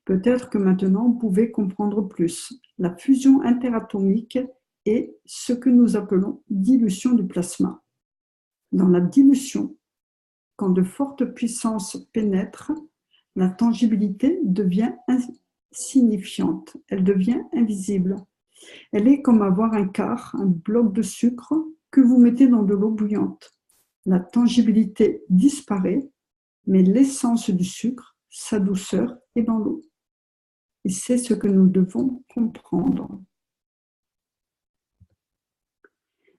Peut-être que maintenant vous pouvez comprendre plus. La fusion interatomique est ce que nous appelons dilution du plasma. Dans la dilution, quand de fortes puissances pénètrent, la tangibilité devient insignifiante, elle devient invisible. Elle est comme avoir un quart, un bloc de sucre que vous mettez dans de l'eau bouillante. La tangibilité disparaît, mais l'essence du sucre, sa douceur, est dans l'eau. Et c'est ce que nous devons comprendre.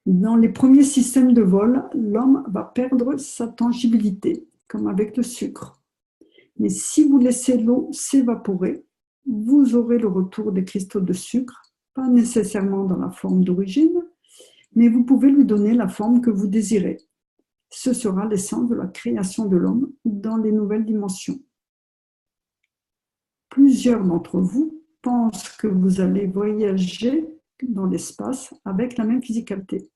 Dans les premiers systèmes de vol, l'homme va perdre sa tangibilité, comme avec le sucre. Mais si vous laissez l'eau s'évaporer, vous aurez le retour des cristaux de sucre, pas nécessairement dans la forme d'origine, mais vous pouvez lui donner la forme que vous désirez. Ce sera l'essence de la création de l'homme dans les nouvelles dimensions. Plusieurs d'entre vous pensent que vous allez voyager dans l'espace avec la même physicalité.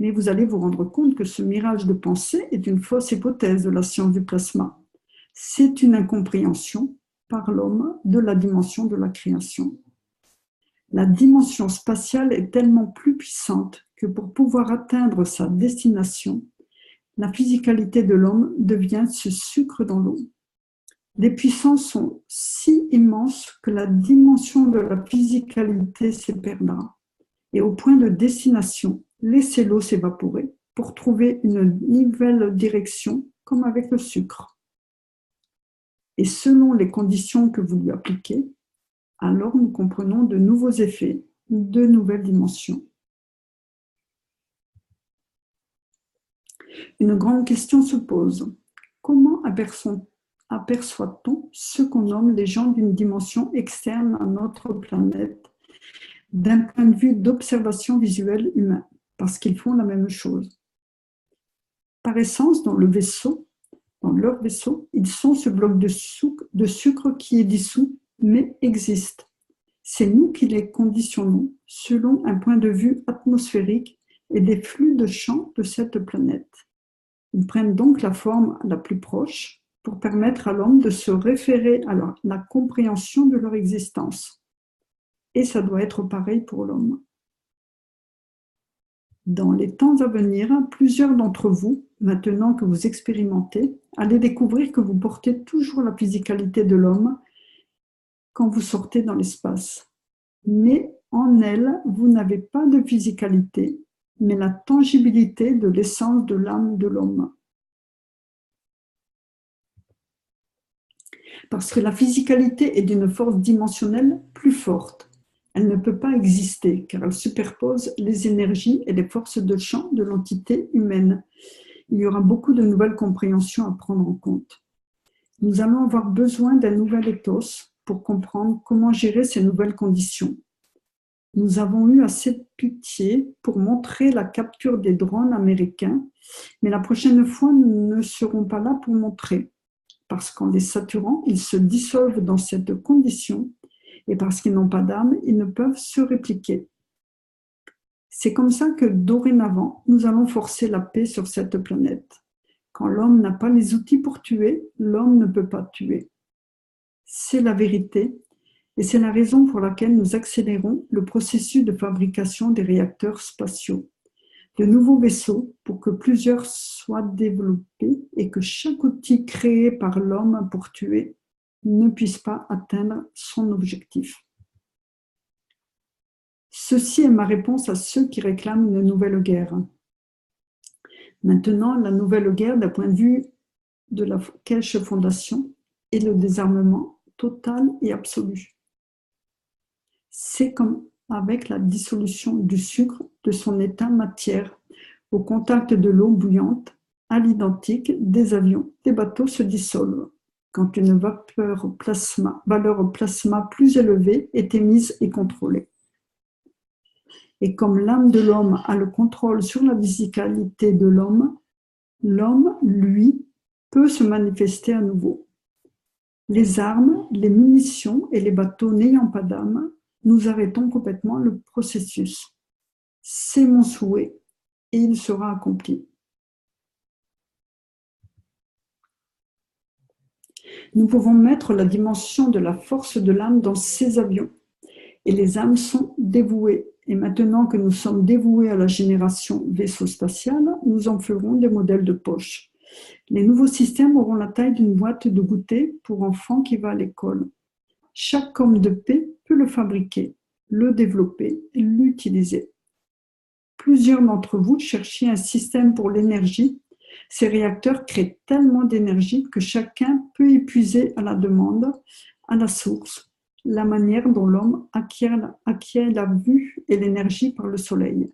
Mais vous allez vous rendre compte que ce mirage de pensée est une fausse hypothèse de la science du plasma. C'est une incompréhension par l'homme de la dimension de la création. La dimension spatiale est tellement plus puissante que pour pouvoir atteindre sa destination, la physicalité de l'homme devient ce sucre dans l'eau. Les puissances sont si immenses que la dimension de la physicalité se perdra. Et au point de destination, laissez l'eau s'évaporer pour trouver une nouvelle direction, comme avec le sucre. Et selon les conditions que vous lui appliquez, alors nous comprenons de nouveaux effets, de nouvelles dimensions. Une grande question se pose. Comment aperçoit-on ce qu'on nomme les gens d'une dimension externe à notre planète, d'un point de vue d'observation visuelle humain, parce qu'ils font la même chose? Par essence, dans leur vaisseau, ils sont ce bloc de sucre qui est dissous, mais existe. C'est nous qui les conditionnons selon un point de vue atmosphérique et des flux de champ de cette planète. Ils prennent donc la forme la plus proche pour permettre à l'homme de se référer à la compréhension de leur existence. Et ça doit être pareil pour l'homme. Dans les temps à venir, plusieurs d'entre vous, maintenant que vous expérimentez, allez découvrir que vous portez toujours la physicalité de l'homme quand vous sortez dans l'espace. Mais en elle, vous n'avez pas de physicalité, mais la tangibilité de l'essence de l'âme de l'homme. Parce que la physicalité est d'une force dimensionnelle plus forte. Elle ne peut pas exister car elle superpose les énergies et les forces de champ de l'entité humaine. Il y aura beaucoup de nouvelles compréhensions à prendre en compte. Nous allons avoir besoin d'un nouvel ethos pour comprendre comment gérer ces nouvelles conditions. Nous avons eu assez de pitié pour montrer la capture des drones américains, mais la prochaine fois, nous ne serons pas là pour montrer, parce qu'en les saturant, ils se dissolvent dans cette condition, et parce qu'ils n'ont pas d'âme, ils ne peuvent se répliquer. C'est comme ça que dorénavant, nous allons forcer la paix sur cette planète. Quand l'homme n'a pas les outils pour tuer, l'homme ne peut pas tuer. C'est la vérité, et c'est la raison pour laquelle nous accélérons le processus de fabrication des réacteurs spatiaux, de nouveaux vaisseaux pour que plusieurs soient développés et que chaque outil créé par l'homme pour tuer ne puisse pas atteindre son objectif. Ceci est ma réponse à ceux qui réclament une nouvelle guerre. Maintenant, la nouvelle guerre, d'un point de vue de la Keshe Fondation, est le désarmement total et absolu. C'est comme avec la dissolution du sucre de son état matière au contact de l'eau bouillante, à l'identique, des avions, des bateaux se dissolvent quand une valeur plasma plus élevée est émise et contrôlée. Et comme l'âme de l'homme a le contrôle sur la physicalité de l'homme, lui, peut se manifester à nouveau. Les armes, les munitions et les bateaux n'ayant pas d'âme, nous arrêtons complètement le processus. C'est mon souhait et il sera accompli. Nous pouvons mettre la dimension de la force de l'âme dans ces avions. Et les âmes sont dévouées. Et maintenant que nous sommes dévoués à la génération vaisseau spatial, nous en ferons des modèles de poche. Les nouveaux systèmes auront la taille d'une boîte de goûter pour enfants qui va à l'école. Chaque homme de paix peut le fabriquer, le développer et l'utiliser. Plusieurs d'entre vous cherchez un système pour l'énergie. Ces réacteurs créent tellement d'énergie que chacun peut épuiser à la demande, à la source, la manière dont l'homme acquiert la vue et l'énergie par le soleil.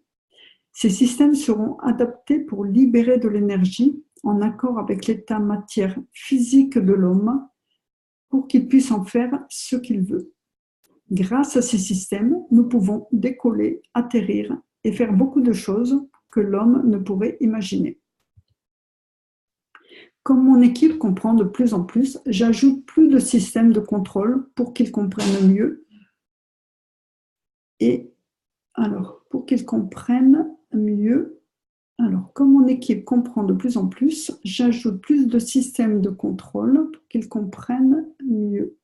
Ces systèmes seront adaptés pour libérer de l'énergie en accord avec l'état matière physique de l'homme pour qu'il puisse en faire ce qu'il veut. Grâce à ces systèmes, nous pouvons décoller, atterrir et faire beaucoup de choses que l'homme ne pourrait imaginer. Comme mon équipe comprend de plus en plus, j'ajoute plus de systèmes de contrôle pour qu'ils comprennent mieux. Comme mon équipe comprend de plus en plus, j'ajoute plus de systèmes de contrôle pour qu'ils comprennent mieux.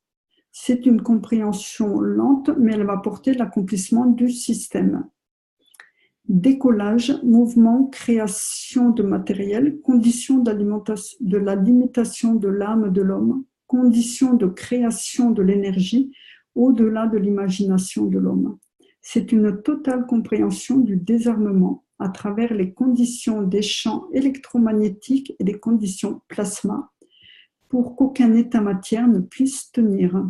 C'est une compréhension lente, mais elle va porter l'accomplissement du système. Décollage, mouvement, création de matériel, conditions de la limitation de l'âme de l'homme, conditions de création de l'énergie au-delà de l'imagination de l'homme. C'est une totale compréhension du désarmement à travers les conditions des champs électromagnétiques et les conditions plasma pour qu'aucun état matière ne puisse tenir.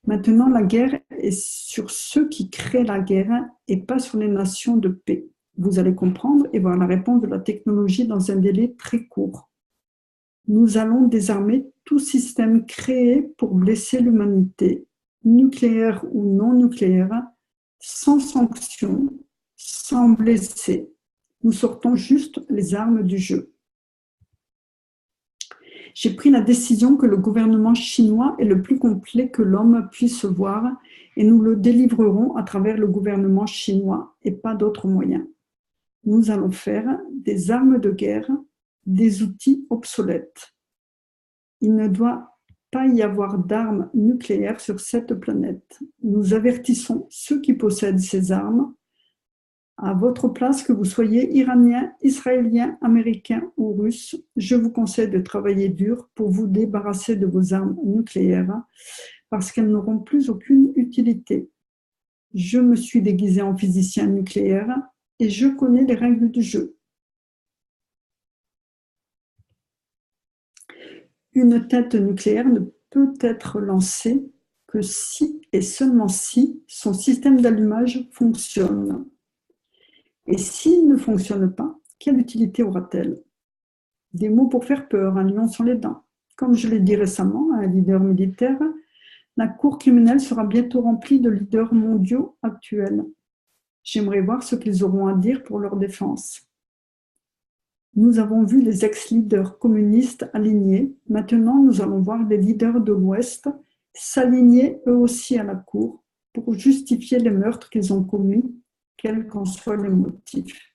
Maintenant, la guerre est sur ceux qui créent la guerre et pas sur les nations de paix. Vous allez comprendre et voir la réponse de la technologie dans un délai très court. Nous allons désarmer tout système créé pour blesser l'humanité, nucléaire ou non nucléaire, sans sanction, sans blesser. Nous sortons juste les armes du jeu. J'ai pris la décision que le gouvernement chinois est le plus complet que l'homme puisse voir et nous le délivrerons à travers le gouvernement chinois et pas d'autres moyens. Nous allons faire des armes de guerre, des outils obsolètes. Il ne doit pas y avoir d'armes nucléaires sur cette planète. Nous avertissons ceux qui possèdent ces armes. À votre place, que vous soyez iranien, israélien, américain ou russe, je vous conseille de travailler dur pour vous débarrasser de vos armes nucléaires parce qu'elles n'auront plus aucune utilité. Je me suis déguisé en physicien nucléaire et je connais les règles du jeu. Une tête nucléaire ne peut être lancée que si et seulement si son système d'allumage fonctionne. Et s'il ne fonctionne pas, quelle utilité aura-t-elle? Des mots pour faire peur, un lion sur les dents. Comme je l'ai dit récemment à un leader militaire, la cour criminelle sera bientôt remplie de leaders mondiaux actuels. J'aimerais voir ce qu'ils auront à dire pour leur défense. Nous avons vu les ex-leaders communistes alignés. Maintenant, nous allons voir les leaders de l'Ouest s'aligner eux aussi à la cour pour justifier les meurtres qu'ils ont commis, quels qu'en soient les motifs.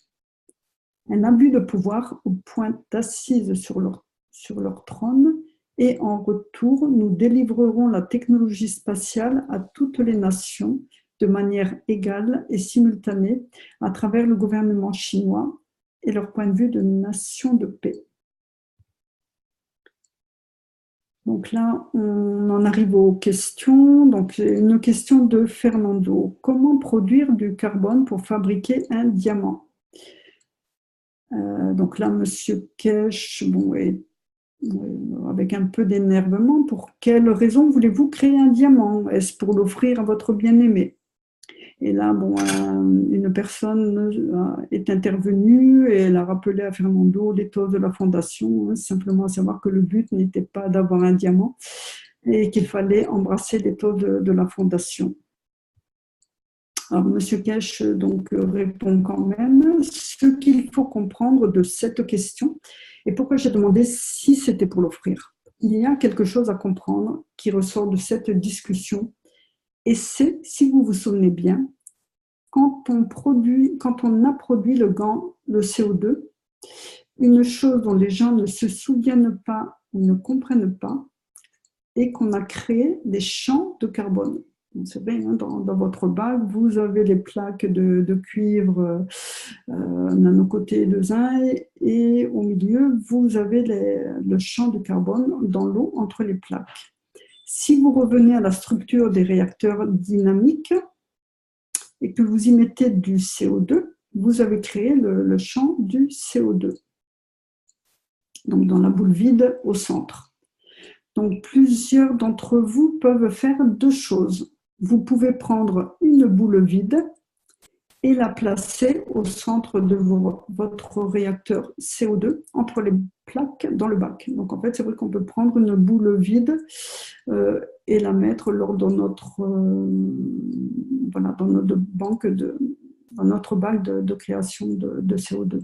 Un abus de pouvoir au point d'assise sur leur trône et en retour, nous délivrerons la technologie spatiale à toutes les nations de manière égale et simultanée à travers le gouvernement chinois et leur point de vue de nation de paix. Donc là, on en arrive aux questions. Donc, une question de Fernando. Comment produire du carbone pour fabriquer un diamant? Donc là, Monsieur Kesh, avec un peu d'énervement, pour quelle raison voulez-vous créer un diamant? Est-ce pour l'offrir à votre bien-aimé? Et là, une personne est intervenue et elle a rappelé à Fernando l'éthos de la fondation, simplement à savoir que le but n'était pas d'avoir un diamant et qu'il fallait embrasser l'éthos de la fondation. Alors, M. Kesh répond quand même ce qu'il faut comprendre de cette question et pourquoi j'ai demandé si c'était pour l'offrir. Il y a quelque chose à comprendre qui ressort de cette discussion. Et c'est, si vous vous souvenez bien, quand on a produit le CO2, une chose dont les gens ne se souviennent pas ou ne comprennent pas, est qu'on a créé des champs de carbone. C'est vrai, hein, dans votre bac, vous avez les plaques de cuivre d'un côté de zinc et au milieu, vous avez le champ de carbone dans l'eau entre les plaques. Si vous revenez à la structure des réacteurs dynamiques et que vous y mettez du CO2, vous avez créé le champ du CO2, donc dans la boule vide au centre. Donc plusieurs d'entre vous peuvent faire deux choses. Vous pouvez prendre une boule vide et la placer au centre de votre réacteur CO2 entre les plaques dans le bac. Donc en fait, c'est vrai qu'on peut prendre une boule vide et la mettre dans notre dans notre bac de création de CO2.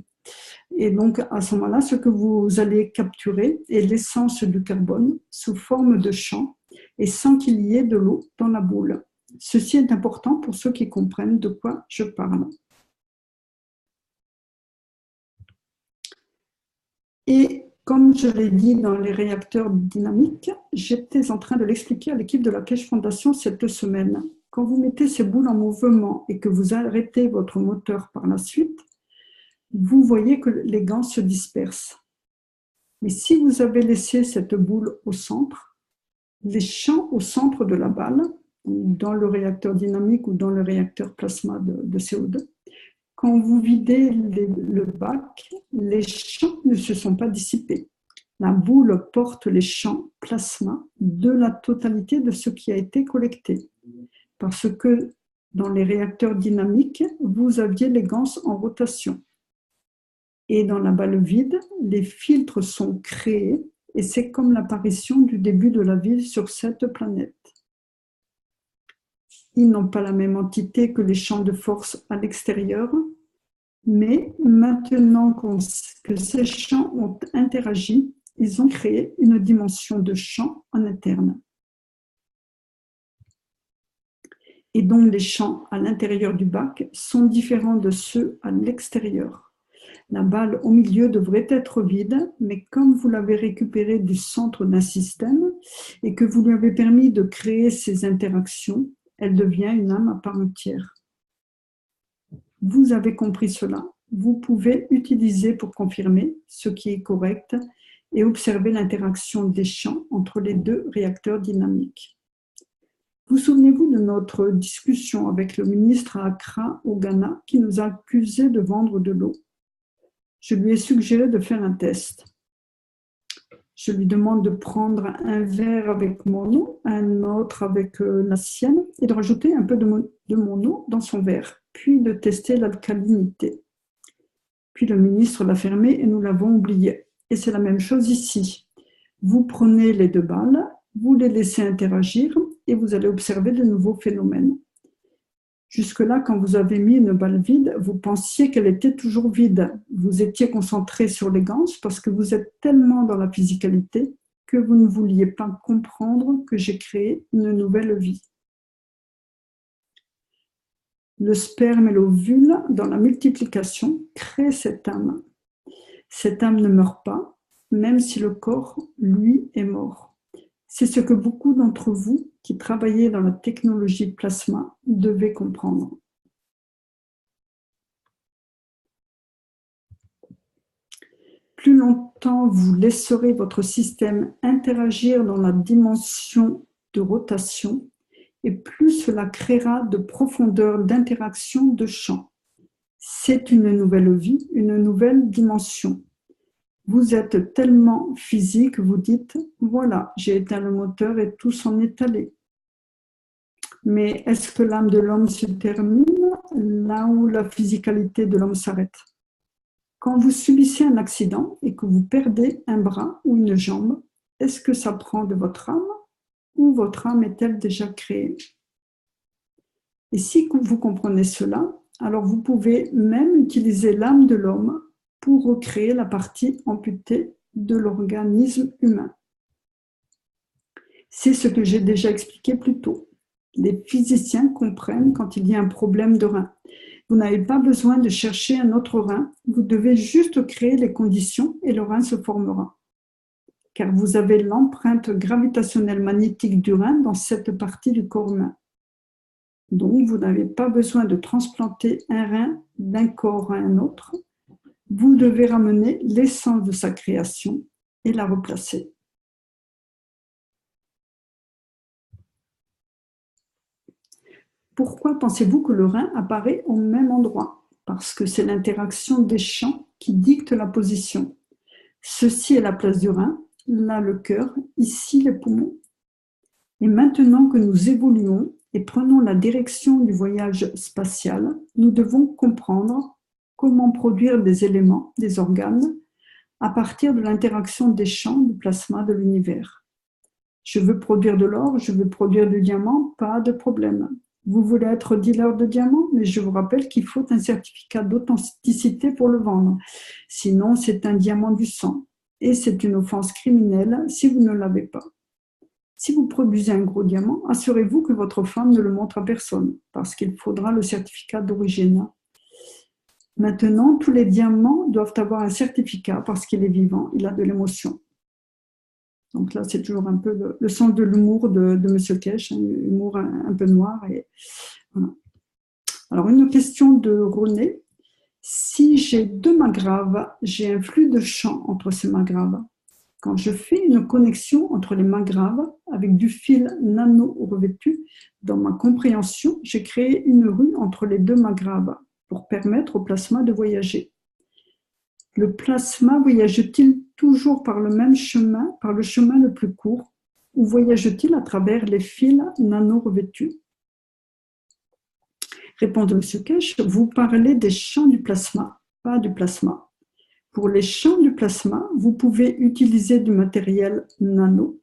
Et donc à ce moment-là, ce que vous allez capturer est l'essence du carbone sous forme de champ et sans qu'il y ait de l'eau dans la boule. Ceci est important pour ceux qui comprennent de quoi je parle. Et comme je l'ai dit dans les réacteurs dynamiques, j'étais en train de l'expliquer à l'équipe de la Keshe Foundation cette semaine. Quand vous mettez ces boules en mouvement et que vous arrêtez votre moteur par la suite, vous voyez que les gants se dispersent. Mais si vous avez laissé cette boule au centre, les champs au centre de la balle, dans le réacteur dynamique ou dans le réacteur plasma de CO2, quand vous videz le bac, les champs ne se sont pas dissipés. La boule porte les champs plasma de la totalité de ce qui a été collecté. Parce que dans les réacteurs dynamiques, vous aviez les gants en rotation. Et dans la balle vide, les filtres sont créés et c'est comme l'apparition du début de la vie sur cette planète. Ils n'ont pas la même entité que les champs de force à l'extérieur, mais maintenant que ces champs ont interagi, ils ont créé une dimension de champ en interne. Et donc les champs à l'intérieur du bac sont différents de ceux à l'extérieur. La balle au milieu devrait être vide, mais comme vous l'avez récupérée du centre d'un système et que vous lui avez permis de créer ces interactions, elle devient une âme à part entière. Vous avez compris cela. Vous pouvez utiliser pour confirmer ce qui est correct et observer l'interaction des champs entre les deux réacteurs dynamiques. Vous souvenez-vous de notre discussion avec le ministre à Accra, au Ghana, qui nous a accusés de vendre de l'eau? Je lui ai suggéré de faire un test. Je lui demande de prendre un verre avec mon eau, un autre avec la sienne, et de rajouter un peu de mon eau dans son verre, puis de tester l'alcalinité. Puis le ministre l'a fermé et nous l'avons oublié. Et c'est la même chose ici. Vous prenez les deux balles, vous les laissez interagir et vous allez observer de nouveaux phénomènes. Jusque-là, quand vous avez mis une balle vide, vous pensiez qu'elle était toujours vide. Vous étiez concentré sur les gants parce que vous êtes tellement dans la physicalité que vous ne vouliez pas comprendre que j'ai créé une nouvelle vie. Le sperme et l'ovule, dans la multiplication, créent cette âme. Cette âme ne meurt pas, même si le corps, lui, est mort. C'est ce que beaucoup d'entre vous qui travaillez dans la technologie plasma devaient comprendre. Plus longtemps vous laisserez votre système interagir dans la dimension de rotation, et plus cela créera de profondeur d'interaction de champs. C'est une nouvelle vie, une nouvelle dimension. Vous êtes tellement physique, vous dites, voilà, j'ai éteint le moteur et tout s'en est allé. Mais est-ce que l'âme de l'homme se termine là où la physicalité de l'homme s'arrête? Quand vous subissez un accident et que vous perdez un bras ou une jambe, est-ce que ça prend de votre âme ou votre âme est-elle déjà créée? Et si vous comprenez cela, alors vous pouvez même utiliser l'âme de l'homme pour recréer la partie amputée de l'organisme humain. C'est ce que j'ai déjà expliqué plus tôt. Les physiciens comprennent quand il y a un problème de rein. Vous n'avez pas besoin de chercher un autre rein, vous devez juste créer les conditions et le rein se formera. Car vous avez l'empreinte gravitationnelle magnétique du rein dans cette partie du corps humain. Donc, vous n'avez pas besoin de transplanter un rein d'un corps à un autre. Vous devez ramener l'essence de sa création et la replacer. Pourquoi pensez-vous que le rein apparaît au même endroit? Parce que c'est l'interaction des champs qui dicte la position. Ceci est la place du rein, là le cœur, ici les poumons. Et maintenant que nous évoluons et prenons la direction du voyage spatial, nous devons comprendre comment produire des éléments, des organes, à partir de l'interaction des champs du plasma de l'univers. Je veux produire de l'or, je veux produire du diamant, pas de problème. Vous voulez être dealer de diamants, mais je vous rappelle qu'il faut un certificat d'authenticité pour le vendre. Sinon, c'est un diamant du sang. Et c'est une offense criminelle si vous ne l'avez pas. Si vous produisez un gros diamant, assurez-vous que votre femme ne le montre à personne, parce qu'il faudra le certificat d'origine. Maintenant, tous les diamants doivent avoir un certificat parce qu'il est vivant, il a de l'émotion. Donc là, c'est toujours un peu le sens de l'humour de M. Kesh, un humour un peu noir. Et voilà. Alors, une question de René. Si j'ai deux magraves, j'ai un flux de champ entre ces magraves. Quand je fais une connexion entre les magraves avec du fil nano revêtu, dans ma compréhension, j'ai créé une rue entre les deux magraves pour permettre au plasma de voyager. Le plasma voyage-t-il toujours par le même chemin, par le chemin le plus court, ou voyage-t-il à travers les fils nano-revêtus? Réponse de M. Kesh, vous parlez des champs du plasma, pas du plasma. Pour les champs du plasma, vous pouvez utiliser du matériel nano,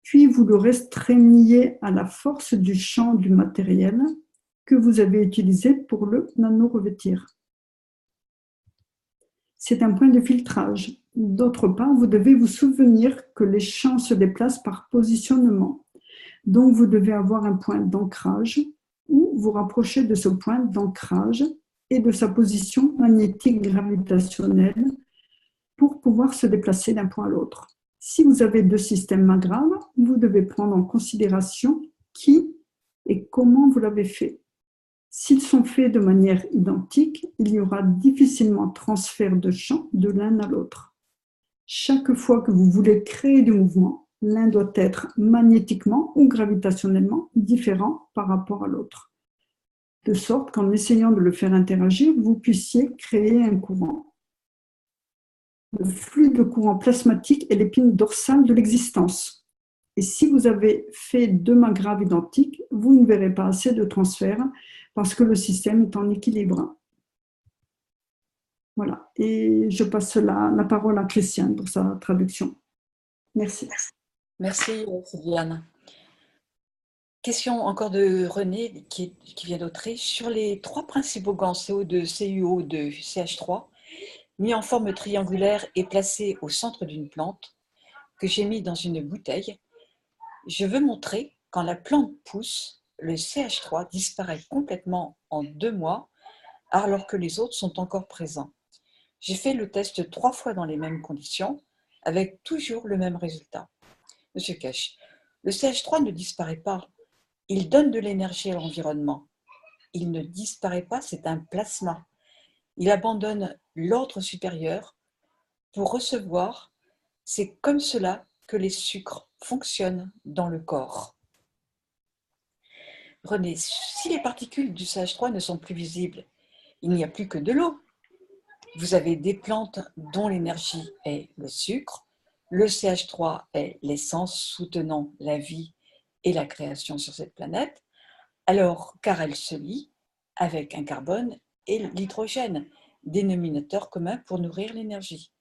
puis vous le restreignez à la force du champ du matériel que vous avez utilisé pour le nano-revêtir. C'est un point de filtrage. D'autre part, vous devez vous souvenir que les champs se déplacent par positionnement. Donc, vous devez avoir un point d'ancrage ou vous rapprocher de ce point d'ancrage et de sa position magnétique gravitationnelle pour pouvoir se déplacer d'un point à l'autre. Si vous avez deux systèmes magraves, vous devez prendre en considération qui et comment vous l'avez fait. S'ils sont faits de manière identique, il y aura difficilement transfert de champ de l'un à l'autre. Chaque fois que vous voulez créer du mouvement, l'un doit être magnétiquement ou gravitationnellement différent par rapport à l'autre, de sorte qu'en essayant de le faire interagir, vous puissiez créer un courant. Le flux de courant plasmatique est l'épine dorsale de l'existence. Et si vous avez fait deux magraves identiques, vous ne verrez pas assez de transfert parce que le système est en équilibre. Voilà. Et je passe la parole à Christiane pour sa traduction. Merci. Merci, Sylviane. Question encore de René qui vient d'Autriche. Sur les trois principaux gants CO2, CuO2, CH3, mis en forme triangulaire et placés au centre d'une plante, que j'ai mis dans une bouteille, je veux montrer quand la plante pousse, le CH3 disparaît complètement en 2 mois, alors que les autres sont encore présents. J'ai fait le test 3 fois dans les mêmes conditions, avec toujours le même résultat. Monsieur Kesh, le CH3 ne disparaît pas. Il donne de l'énergie à l'environnement. Il ne disparaît pas, c'est un plasma. Il abandonne l'ordre supérieur pour recevoir. C'est comme cela que les sucres fonctionnent dans le corps. René, si les particules du CH3 ne sont plus visibles, il n'y a plus que de l'eau. Vous avez des plantes dont l'énergie est le sucre, le CH3 est l'essence soutenant la vie et la création sur cette planète, alors car elle se lie avec un carbone et l'hydrogène, dénominateur commun pour nourrir l'énergie.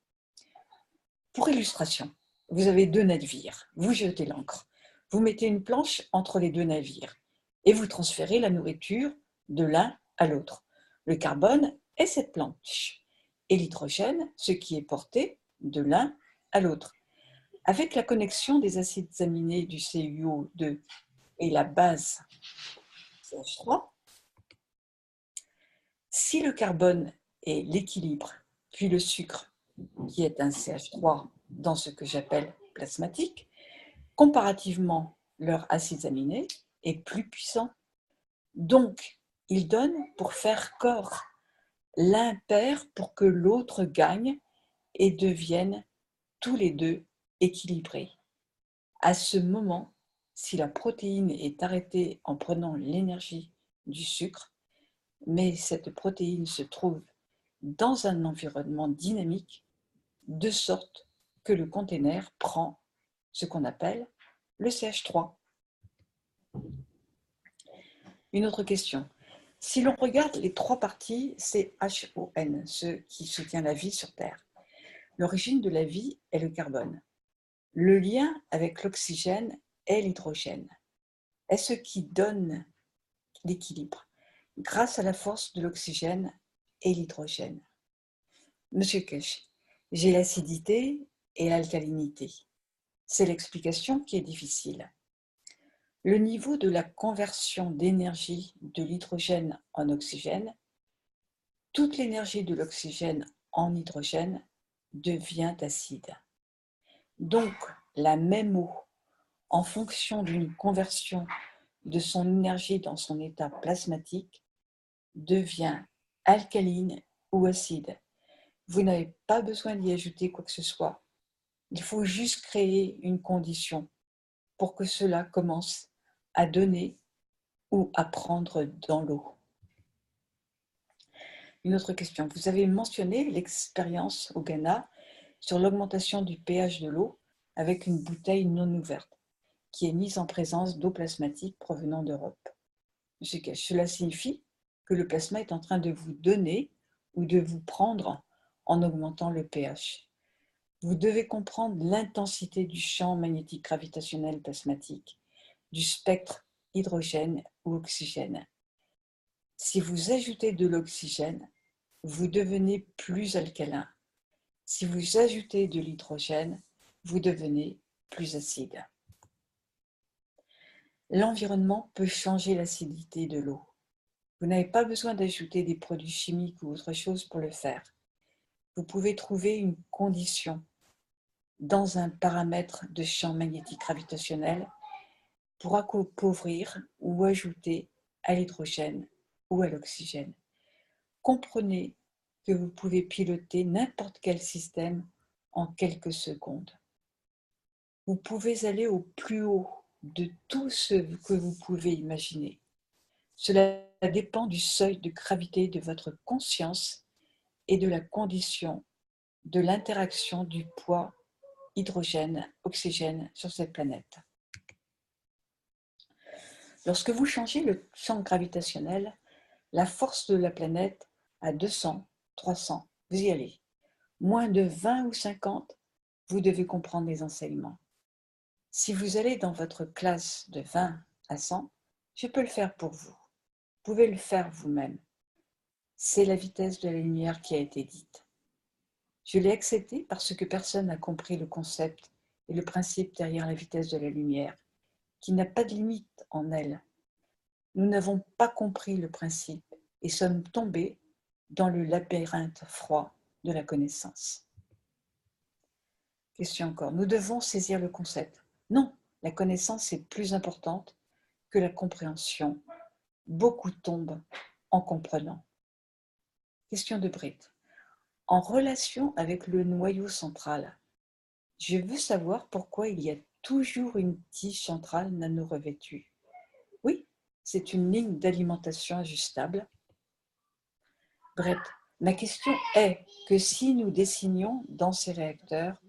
Pour illustration, vous avez 2 navires, vous jetez l'ancre, vous mettez une planche entre les 2 navires et vous transférez la nourriture de l'un à l'autre. Le carbone est cette planche et l'hydrogène, ce qui est porté de l'un à l'autre. Avec la connexion des acides aminés du CuO2 et la base CH3, si le carbone est l'équilibre, puis le sucre, qui est un CH3 dans ce que j'appelle plasmatique, comparativement leur acides aminés est plus puissant. Donc, ils donnent pour faire corps. L'un perd pour que l'autre gagne et deviennent tous les deux équilibrés. À ce moment, si la protéine est arrêtée en prenant l'énergie du sucre, mais cette protéine se trouve dans un environnement dynamique, de sorte que le conteneur prend ce qu'on appelle le CH3. Une autre question. Si l'on regarde les trois parties CHON, ce qui soutient la vie sur Terre, l'origine de la vie est le carbone. Le lien avec l'oxygène est l'hydrogène. Est ce qui donne l'équilibre grâce à la force de l'oxygène et l'hydrogène. Monsieur Kesh, j'ai l'acidité et l'alcalinité. C'est l'explication qui est difficile. Le niveau de la conversion d'énergie de l'hydrogène en oxygène, toute l'énergie de l'oxygène en hydrogène devient acide. Donc, la même eau, en fonction d'une conversion de son énergie dans son état plasmatique, devient alcaline ou acide. Vous n'avez pas besoin d'y ajouter quoi que ce soit. Il faut juste créer une condition pour que cela commence à donner ou à prendre dans l'eau. Une autre question. Vous avez mentionné l'expérience au Ghana sur l'augmentation du pH de l'eau avec une bouteille non ouverte qui est mise en présence d'eau plasmatique provenant d'Europe. Cela signifie que le plasma est en train de vous donner ou de vous prendre en augmentant le pH. Vous devez comprendre l'intensité du champ magnétique gravitationnel plasmatique, du spectre hydrogène ou oxygène. Si vous ajoutez de l'oxygène, vous devenez plus alcalin. Si vous ajoutez de l'hydrogène, vous devenez plus acide. L'environnement peut changer l'acidité de l'eau. Vous n'avez pas besoin d'ajouter des produits chimiques ou autre chose pour le faire. Vous pouvez trouver une condition dans un paramètre de champ magnétique gravitationnel pour appauvrir ou ajouter à l'hydrogène ou à l'oxygène. Comprenez que vous pouvez piloter n'importe quel système en quelques secondes. Vous pouvez aller au plus haut de tout ce que vous pouvez imaginer. Cela dépend du seuil de gravité de votre conscience et de la condition de l'interaction du poids hydrogène-oxygène sur cette planète. Lorsque vous changez le champ gravitationnel, la force de la planète à 200, 300, vous y allez. Moins de 20 ou 50, vous devez comprendre les enseignements. Si vous allez dans votre classe de 20 à 100, je peux le faire pour vous. Vous pouvez le faire vous-même. C'est la vitesse de la lumière qui a été dite. Je l'ai accepté parce que personne n'a compris le concept et le principe derrière la vitesse de la lumière, qui n'a pas de limite en elle. Nous n'avons pas compris le principe et sommes tombés dans le labyrinthe froid de la connaissance. Question encore. Nous devons saisir le concept. Non, la connaissance est plus importante que la compréhension. Beaucoup tombent en comprenant. Question de Britt. En relation avec le noyau central, je veux savoir pourquoi il y a toujours une tige centrale nano-revêtue. Oui, c'est une ligne d'alimentation ajustable. Brett, ma question est que si nous dessinions dans ces réacteurs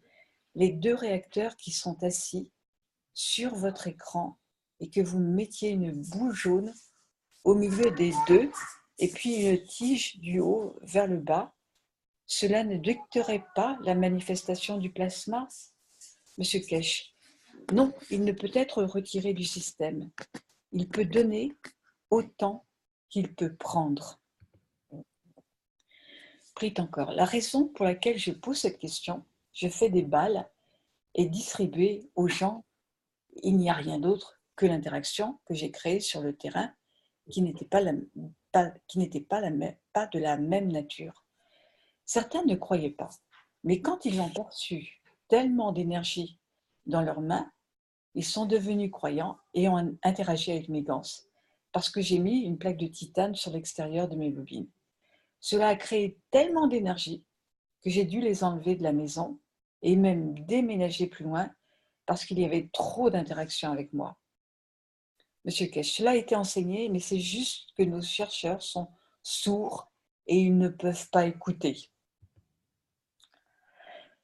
les deux réacteurs qui sont assis sur votre écran et que vous mettiez une boule jaune au milieu des deux et puis une tige du haut vers le bas, cela ne dicterait pas la manifestation du plasma? Monsieur Kesh, non, il ne peut être retiré du système. Il peut donner autant qu'il peut prendre. Prit encore. La raison pour laquelle je pose cette question, je fais des balles et distribuer aux gens, il n'y a rien d'autre que l'interaction que j'ai créée sur le terrain qui n'était pas de la même nature. Certains ne croyaient pas, mais quand ils ont perçu tellement d'énergie dans leurs mains, ils sont devenus croyants et ont interagi avec mes gants. parce que j'ai mis une plaque de titane sur l'extérieur de mes bobines. Cela a créé tellement d'énergie que j'ai dû les enlever de la maison et même déménager plus loin parce qu'il y avait trop d'interactions avec moi. Monsieur Kesh, cela a été enseigné, mais c'est juste que nos chercheurs sont sourds et ils ne peuvent pas écouter.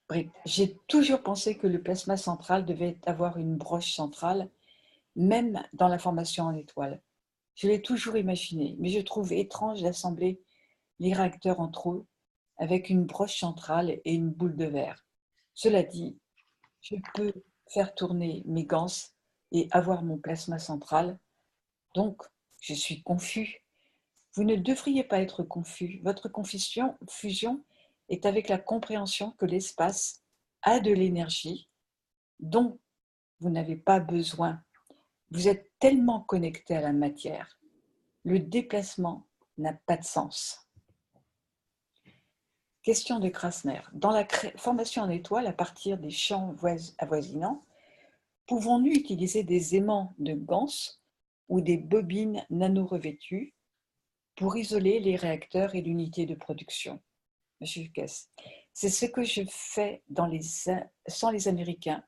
Bref, j'ai toujours pensé que le plasma central devait avoir une broche centrale, même dans la formation en étoile. Je l'ai toujours imaginé, mais je trouve étrange d'assembler les réacteurs entre eux avec une broche centrale et une boule de verre. Cela dit, je peux faire tourner mes gants et avoir mon plasma central, donc je suis confus. Vous ne devriez pas être confus. Votre fusion est avec la compréhension que l'espace a de l'énergie dont vous n'avez pas besoin. Vous êtes tellement connecté à la matière. Le déplacement n'a pas de sens. Question de Krasner. Dans la formation en étoile, à partir des champs avoisinants, pouvons-nous utiliser des aimants de Gans ou des bobines nano-revêtues pour isoler les réacteurs et l'unité de production? Monsieur Kess, c'est ce que je fais sans les Américains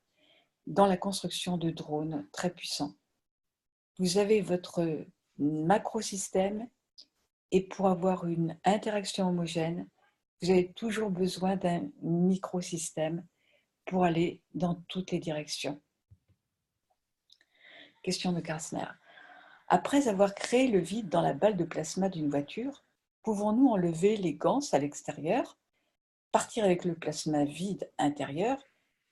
dans la construction de drones très puissants. Vous avez votre macrosystème et pour avoir une interaction homogène, vous avez toujours besoin d'un microsystème pour aller dans toutes les directions. Question de Karsner. Après avoir créé le vide dans la balle de plasma d'une voiture, pouvons-nous enlever les gants à l'extérieur, partir avec le plasma vide intérieur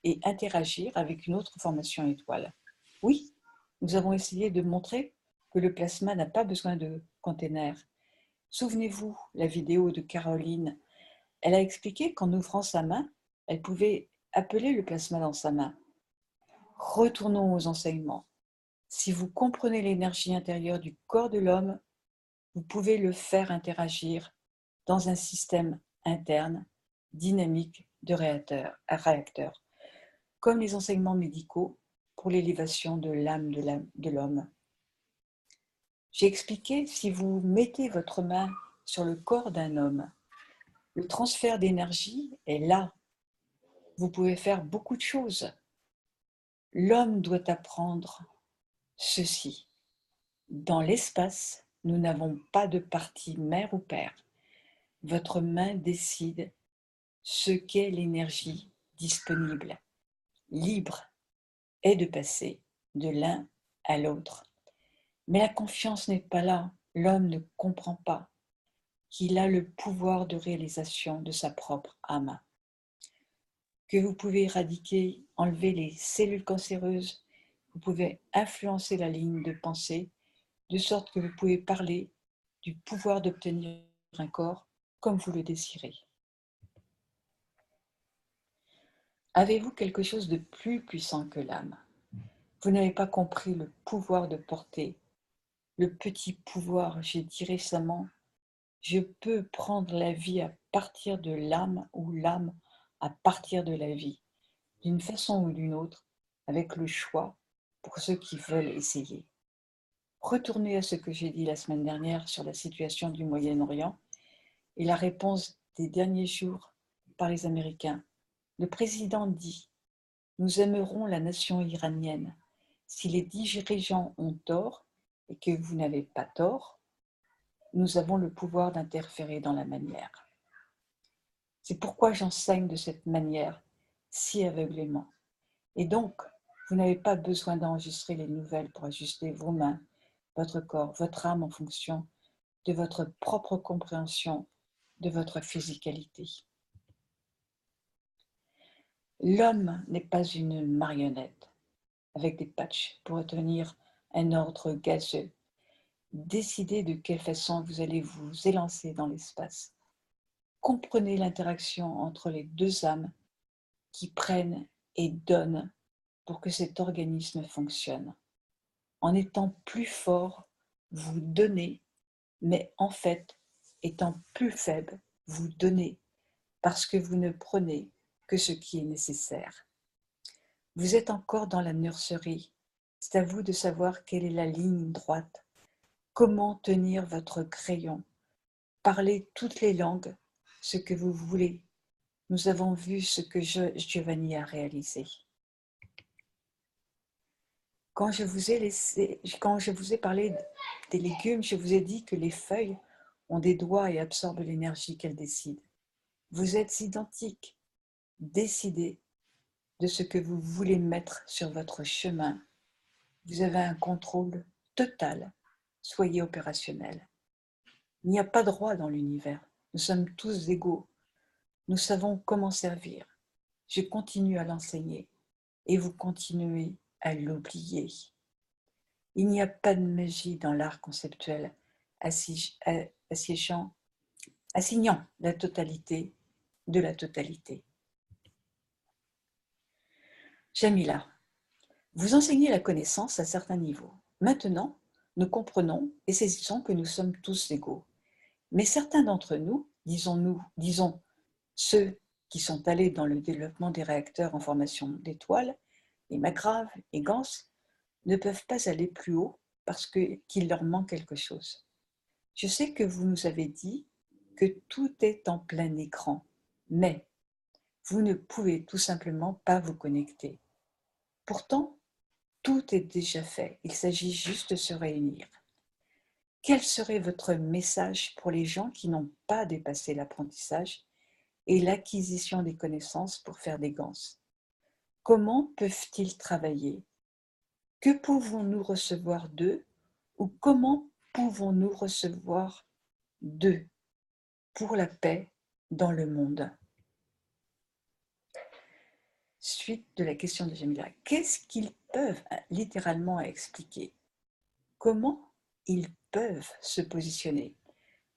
et interagir avec une autre formation étoile? Oui, nous avons essayé de montrer que le plasma n'a pas besoin de container. Souvenez-vous la vidéo de Caroline. Elle a expliqué qu'en ouvrant sa main, elle pouvait appeler le plasma dans sa main. Retournons aux enseignements. Si vous comprenez l'énergie intérieure du corps de l'homme, vous pouvez le faire interagir dans un système interne dynamique de réacteurs, comme les enseignements médicaux pour l'élévation de l'âme de l'homme. J'ai expliqué, si vous mettez votre main sur le corps d'un homme, le transfert d'énergie est là. Vous pouvez faire beaucoup de choses. L'homme doit apprendre ceci. Dans l'espace, nous n'avons pas de partie mère ou père. Votre main décide ce qu'est l'énergie disponible, libre, est de passer de l'un à l'autre. Mais la confiance n'est pas là. L'homme ne comprend pas qu'il a le pouvoir de réalisation de sa propre âme. Que vous pouvez éradiquer, enlever les cellules cancéreuses, vous pouvez influencer la ligne de pensée, de sorte que vous pouvez parler du pouvoir d'obtenir un corps comme vous le désirez. Avez-vous quelque chose de plus puissant que l'âme? Vous n'avez pas compris le pouvoir de porter, le petit pouvoir. J'ai dit récemment, je peux prendre la vie à partir de l'âme ou l'âme à partir de la vie, d'une façon ou d'une autre, avec le choix pour ceux qui veulent essayer. Retournez à ce que j'ai dit la semaine dernière sur la situation du Moyen-Orient et la réponse des derniers jours par les Américains. Le président dit « Nous aimerons la nation iranienne. Si les dirigeants ont tort et que vous n'avez pas tort, nous avons le pouvoir d'interférer dans la manière. » C'est pourquoi j'enseigne de cette manière, si aveuglément. Et donc, vous n'avez pas besoin d'enregistrer les nouvelles pour ajuster vos mains, votre corps, votre âme en fonction de votre propre compréhension de votre physicalité. L'homme n'est pas une marionnette avec des patchs pour obtenir un ordre gazeux. Décidez de quelle façon vous allez vous élancer dans l'espace. Comprenez l'interaction entre les deux âmes qui prennent et donnent pour que cet organisme fonctionne. En étant plus fort, vous donnez, mais en fait, étant plus faible, vous donnez parce que vous ne prenez que ce qui est nécessaire. Vous êtes encore dans la nurserie. C'est à vous de savoir quelle est la ligne droite Comment tenir votre crayon? Parlez toutes les langues, ce que vous voulez. Nous avons vu ce que Giovanni a réalisé. Quand je vous ai parlé des légumes, je vous ai dit que les feuilles ont des doigts et absorbent l'énergie qu'elles décident. Vous êtes identiques. Décidez de ce que vous voulez mettre sur votre chemin. Vous avez un contrôle total. Soyez opérationnel. Il n'y a pas de roi dans l'univers. Nous sommes tous égaux. Nous savons comment servir. Je continue à l'enseigner et vous continuez à l'oublier. Il n'y a pas de magie dans l'art conceptuel assignant la totalité de la totalité. Jamila, vous enseignez la connaissance à certains niveaux. Maintenant, nous comprenons et saisissons que nous sommes tous égaux. Mais certains d'entre nous, disons ceux qui sont allés dans le développement des réacteurs en formation d'étoiles, les McGrath et Gans, ne peuvent pas aller plus haut parce qu'il leur manque quelque chose. Je sais que vous nous avez dit que tout est en plein écran, mais vous ne pouvez tout simplement pas vous connecter. Pourtant, tout est déjà fait, il s'agit juste de se réunir. Quel serait votre message pour les gens qui n'ont pas dépassé l'apprentissage et l'acquisition des connaissances pour faire des Gans? Comment peuvent-ils travailler? Que pouvons-nous recevoir d'eux ou comment pouvons-nous recevoir d'eux pour la paix dans le monde? Suite de la question de Jamila. Qu'est-ce qu'ils peuvent littéralement expliquer? Comment ils peuvent se positionner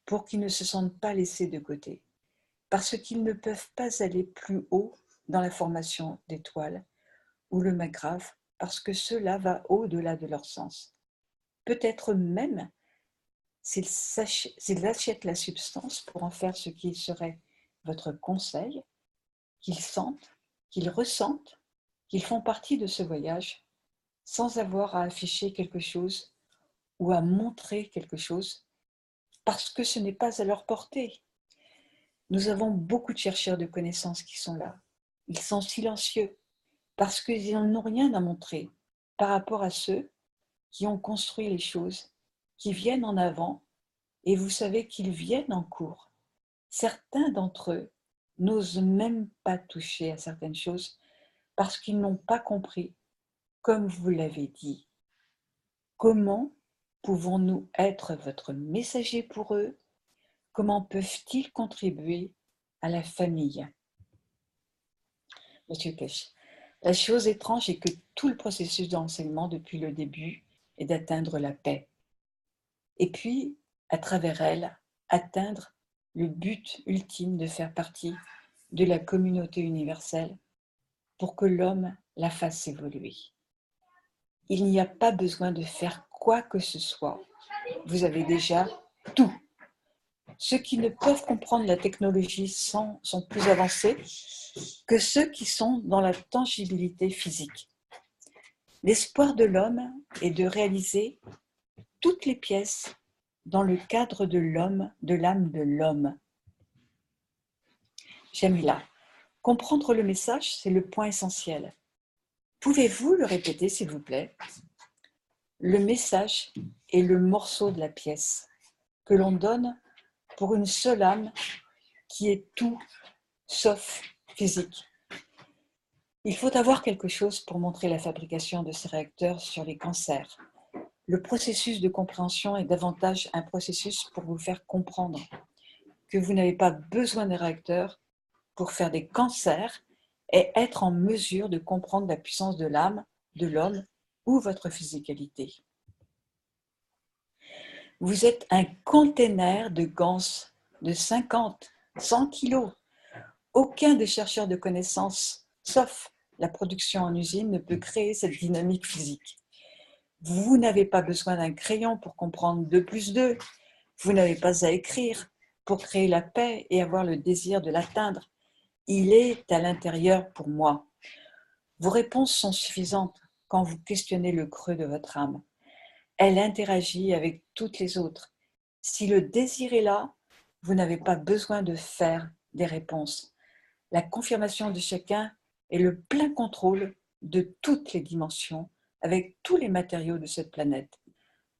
pour qu'ils ne se sentent pas laissés de côté? Parce qu'ils ne peuvent pas aller plus haut dans la formation d'étoiles ou le McGrath parce que cela va au-delà de leur sens. Peut-être même s'ils achètent la substance pour en faire ce qui serait votre conseil, qu'ils sentent, qu'ils ressentent, qu'ils font partie de ce voyage sans avoir à afficher quelque chose ou à montrer quelque chose parce que ce n'est pas à leur portée. Nous avons beaucoup de chercheurs de connaissances qui sont là. Ils sont silencieux parce qu'ils n'ont rien à montrer par rapport à ceux qui ont construit les choses, qui viennent en avant, et vous savez qu'ils viennent en cours. Certains d'entre eux n'osent même pas toucher à certaines choses parce qu'ils n'ont pas compris, comme vous l'avez dit. Comment pouvons-nous être votre messager pour eux? Comment peuvent-ils contribuer à la famille? Monsieur Kesh, la chose étrange est que tout le processus d'enseignement depuis le début est d'atteindre la paix. Et puis, à travers elle, atteindre le but ultime de faire partie de la communauté universelle pour que l'homme la fasse évoluer. Il n'y a pas besoin de faire quoi que ce soit. Vous avez déjà tout. Ceux qui ne peuvent comprendre la technologie sont plus avancés que ceux qui sont dans la tangibilité physique. L'espoir de l'homme est de réaliser toutes les pièces dans le cadre de l'âme de l'homme. Jamila, comprendre le message, c'est le point essentiel. Pouvez-vous le répéter, s'il vous plaît? Le message est le morceau de la pièce que l'on donne pour une seule âme qui est tout sauf physique. Il faut avoir quelque chose pour montrer la fabrication de ces réacteurs sur les cancers. Le processus de compréhension est davantage un processus pour vous faire comprendre que vous n'avez pas besoin des réacteurs pour faire des cancers et être en mesure de comprendre la puissance de l'âme, de l'homme ou votre physicalité. Vous êtes un container de Gans de 50, 100 kilos. Aucun des chercheurs de connaissances, sauf la production en usine, ne peut créer cette dynamique physique. Vous n'avez pas besoin d'un crayon pour comprendre 2 plus 2. Vous n'avez pas à écrire pour créer la paix et avoir le désir de l'atteindre. Il est à l'intérieur pour moi. Vos réponses sont suffisantes quand vous questionnez le creux de votre âme. elle interagit avec toutes les autres. Si le désir est là, vous n'avez pas besoin de faire des réponses. La confirmation de chacun est le plein contrôle de toutes les dimensions, avec tous les matériaux de cette planète.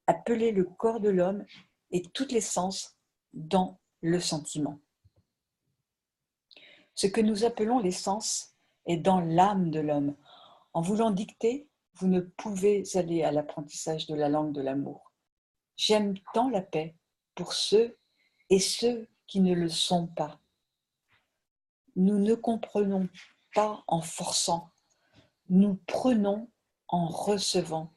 Appelez le corps de l'homme et tous les sens dans le sentiment. Ce que nous appelons les sens est dans l'âme de l'homme. En voulant dicter, vous ne pouvez aller à l'apprentissage de la langue de l'amour. J'aime tant la paix pour ceux et ceux qui ne le sont pas. Nous ne comprenons pas en forçant, nous prenons en recevant.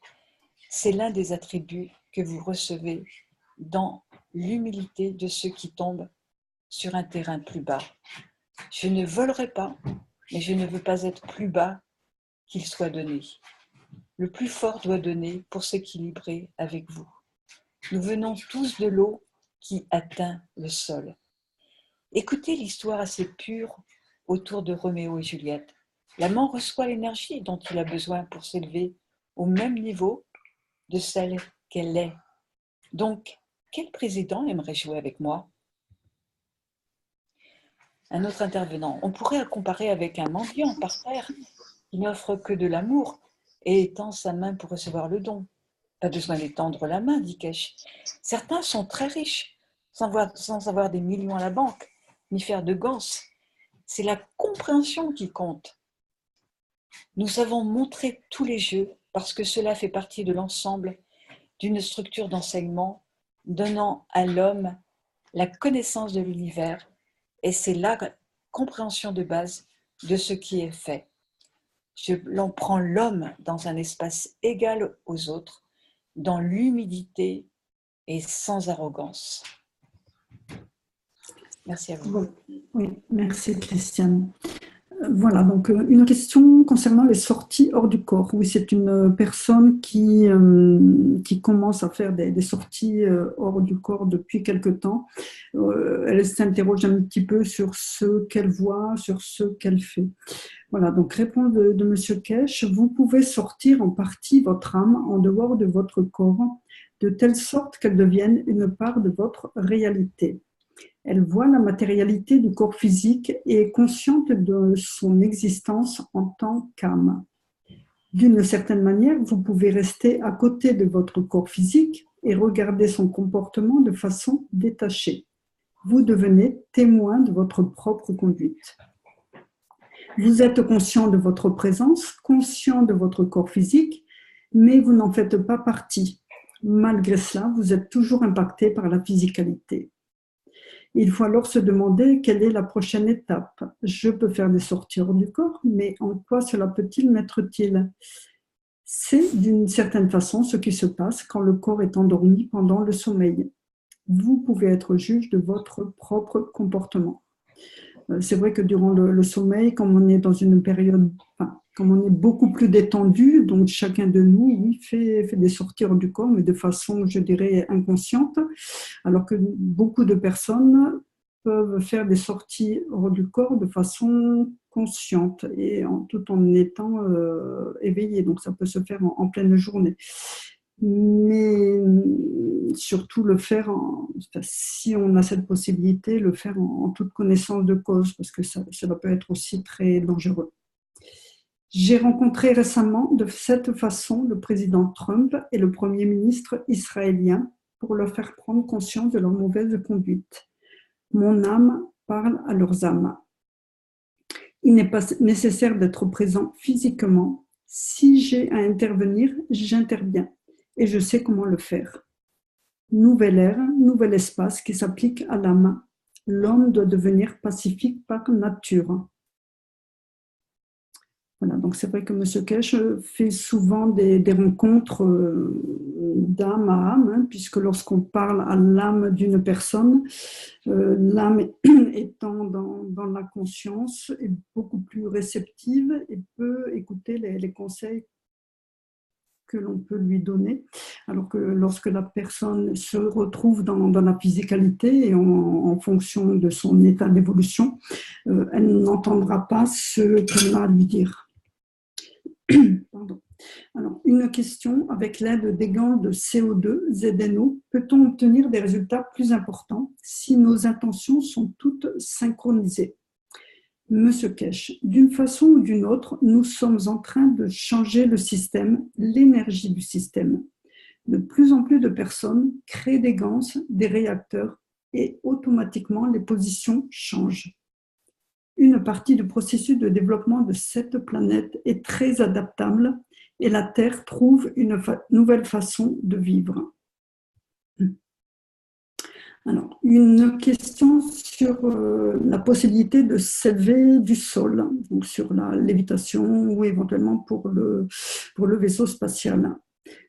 C'est l'un des attributs que vous recevez dans l'humilité de ceux qui tombent sur un terrain plus bas. Je ne volerai pas, mais je ne veux pas être plus bas qu'il soit donné. Le plus fort doit donner pour s'équilibrer avec vous. Nous venons tous de l'eau qui atteint le sol. Écoutez l'histoire assez pure autour de Roméo et Juliette. L'amant reçoit l'énergie dont il a besoin pour s'élever au même niveau de celle qu'elle est. Donc, quel président aimerait jouer avec moi? Un autre intervenant. On pourrait comparer avec un mendiant par terre qui n'offre que de l'amour et étend sa main pour recevoir le don. Pas besoin d'étendre la main, dit Kesh. Certains sont très riches, sans avoir des millions à la banque, ni faire de ganse. C'est la compréhension qui compte. Nous avons montré tous les jeux parce que cela fait partie de l'ensemble d'une structure d'enseignement donnant à l'homme la connaissance de l'univers, et c'est la compréhension de base de ce qui est fait. L'on prend l'homme dans un espace égal aux autres, dans l'humilité et sans arrogance. Merci à vous. Bon, oui, merci Christiane. Voilà, donc une question concernant les sorties hors du corps. Oui, c'est une personne qui commence à faire des sorties hors du corps depuis quelque temps. Elle s'interroge un petit peu sur ce qu'elle voit, sur ce qu'elle fait. Voilà, donc réponse de Monsieur Kesh, vous pouvez sortir en partie votre âme en dehors de votre corps, de telle sorte qu'elle devienne une part de votre réalité. Elle voit la matérialité du corps physique et est consciente de son existence en tant qu'âme. D'une certaine manière, vous pouvez rester à côté de votre corps physique et regarder son comportement de façon détachée. Vous devenez témoin de votre propre conduite. Vous êtes conscient de votre présence, conscient de votre corps physique, mais vous n'en faites pas partie. Malgré cela, vous êtes toujours impacté par la physicalité. Il faut alors se demander quelle est la prochaine étape. Je peux faire des sorties hors du corps, mais en quoi cela peut-il m'être-t-il? C'est d'une certaine façon ce qui se passe quand le corps est endormi pendant le sommeil. Vous pouvez être juge de votre propre comportement. C'est vrai que durant le sommeil, comme on est dans une période, comme on est beaucoup plus détendu, donc chacun de nous, oui, fait des sorties hors du corps, mais de façon, je dirais, inconsciente, alors que beaucoup de personnes peuvent faire des sorties hors du corps de façon consciente et tout en étant éveillé. Donc ça peut se faire en pleine journée. Mais surtout le faire, si on a cette possibilité, le faire en toute connaissance de cause, parce que cela peut être aussi très dangereux. J'ai rencontré récemment de cette façon le président Trump et le premier ministre israélien pour leur faire prendre conscience de leur mauvaise conduite. Mon âme parle à leurs âmes. Il n'est pas nécessaire d'être présent physiquement. Si j'ai à intervenir, j'interviens. Et je sais comment le faire. Nouvelle ère, nouvel espace qui s'applique à l'âme. L'homme doit devenir pacifique par nature. Voilà, donc c'est vrai que M. Kesh fait souvent des rencontres d'âme à âme, hein, puisque lorsqu'on parle à l'âme d'une personne, l'âme étant dans la conscience est beaucoup plus réceptive et peut écouter les conseils que l'on peut lui donner, alors que lorsque la personne se retrouve dans la physicalité et en fonction de son état d'évolution, elle n'entendra pas ce qu'elle a à lui dire. Pardon. Alors, une question, avec l'aide des gants de CO2, ZNO, peut-on obtenir des résultats plus importants si nos intentions sont toutes synchronisées? Monsieur Kesh, d'une façon ou d'une autre, nous sommes en train de changer le système, l'énergie du système. De plus en plus de personnes créent des gants, des réacteurs, et automatiquement les positions changent. Une partie du processus de développement de cette planète est très adaptable et la Terre trouve une nouvelle façon de vivre. Alors, une question sur la possibilité de s'élever du sol, donc sur la lévitation ou éventuellement pour le vaisseau spatial.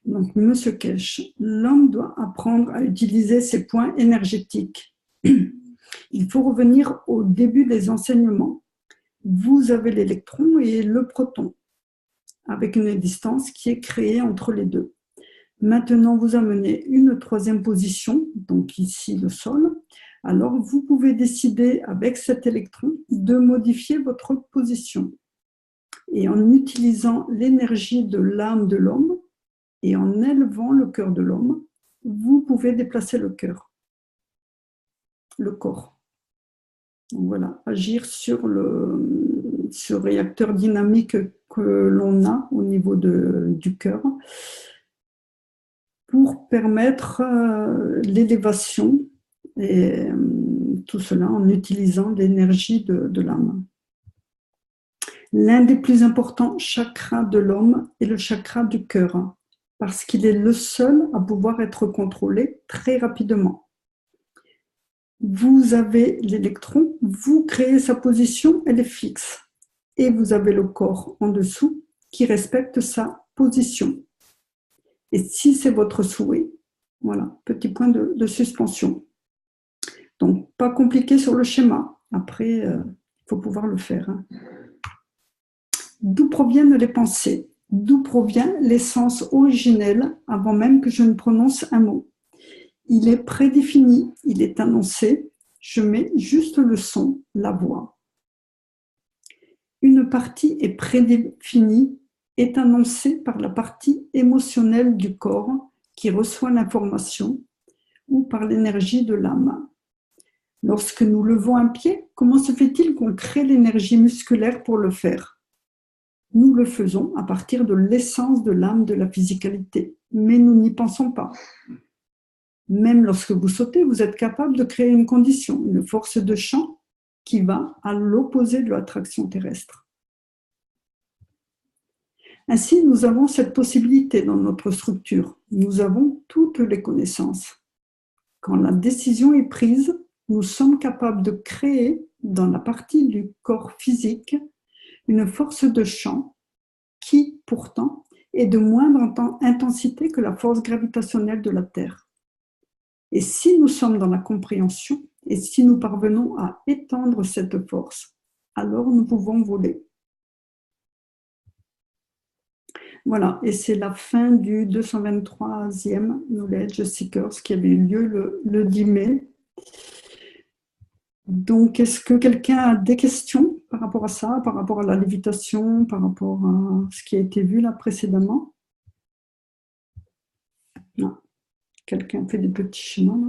Donc, Monsieur Kesh, l'homme doit apprendre à utiliser ses points énergétiques. Il faut revenir au début des enseignements. Vous avez l'électron et le proton, avec une distance qui est créée entre les deux. Maintenant, vous amenez une troisième position, donc ici le sol. Alors, vous pouvez décider avec cet électron de modifier votre position. Et en utilisant l'énergie de l'âme de l'homme et en élevant le cœur de l'homme, vous pouvez déplacer le corps. Donc voilà, agir sur ce réacteur dynamique que l'on a au niveau du cœur pour permettre l'élévation et tout cela en utilisant l'énergie de l'âme. L'un des plus importants chakras de l'homme est le chakra du cœur, parce qu'il est le seul à pouvoir être contrôlé très rapidement. Vous avez l'électron, vous créez sa position, elle est fixe. Et vous avez le corps en dessous qui respecte sa position. Et si c'est votre souhait, voilà, petit point de suspension. Donc, pas compliqué sur le schéma. Après, il faut pouvoir le faire. D'où proviennent les pensées? D'où provient l'essence originelle avant même que je ne prononce un mot? Il est prédéfini, il est annoncé. Je mets juste le son, la voix. Une partie est prédéfinie, est annoncée par la partie émotionnelle du corps qui reçoit l'information ou par l'énergie de l'âme. Lorsque nous levons un pied, comment se fait-il qu'on crée l'énergie musculaire pour le faire? Nous le faisons à partir de l'essence de l'âme de la physicalité, mais nous n'y pensons pas. Même lorsque vous sautez, vous êtes capable de créer une condition, une force de champ qui va à l'opposé de l'attraction terrestre. Ainsi, nous avons cette possibilité dans notre structure. Nous avons toutes les connaissances. Quand la décision est prise, nous sommes capables de créer, dans la partie du corps physique, une force de champ qui, pourtant, est de moindre intensité que la force gravitationnelle de la Terre. Et si nous sommes dans la compréhension, et si nous parvenons à étendre cette force, alors nous pouvons voler. Voilà, et c'est la fin du 223e Knowledge Seekers qui avait eu lieu le 10 mai. Donc, est-ce que quelqu'un a des questions par rapport à ça, par rapport à la lévitation, par rapport à ce qui a été vu là précédemment? Non. Quelqu'un fait des petits schémas là?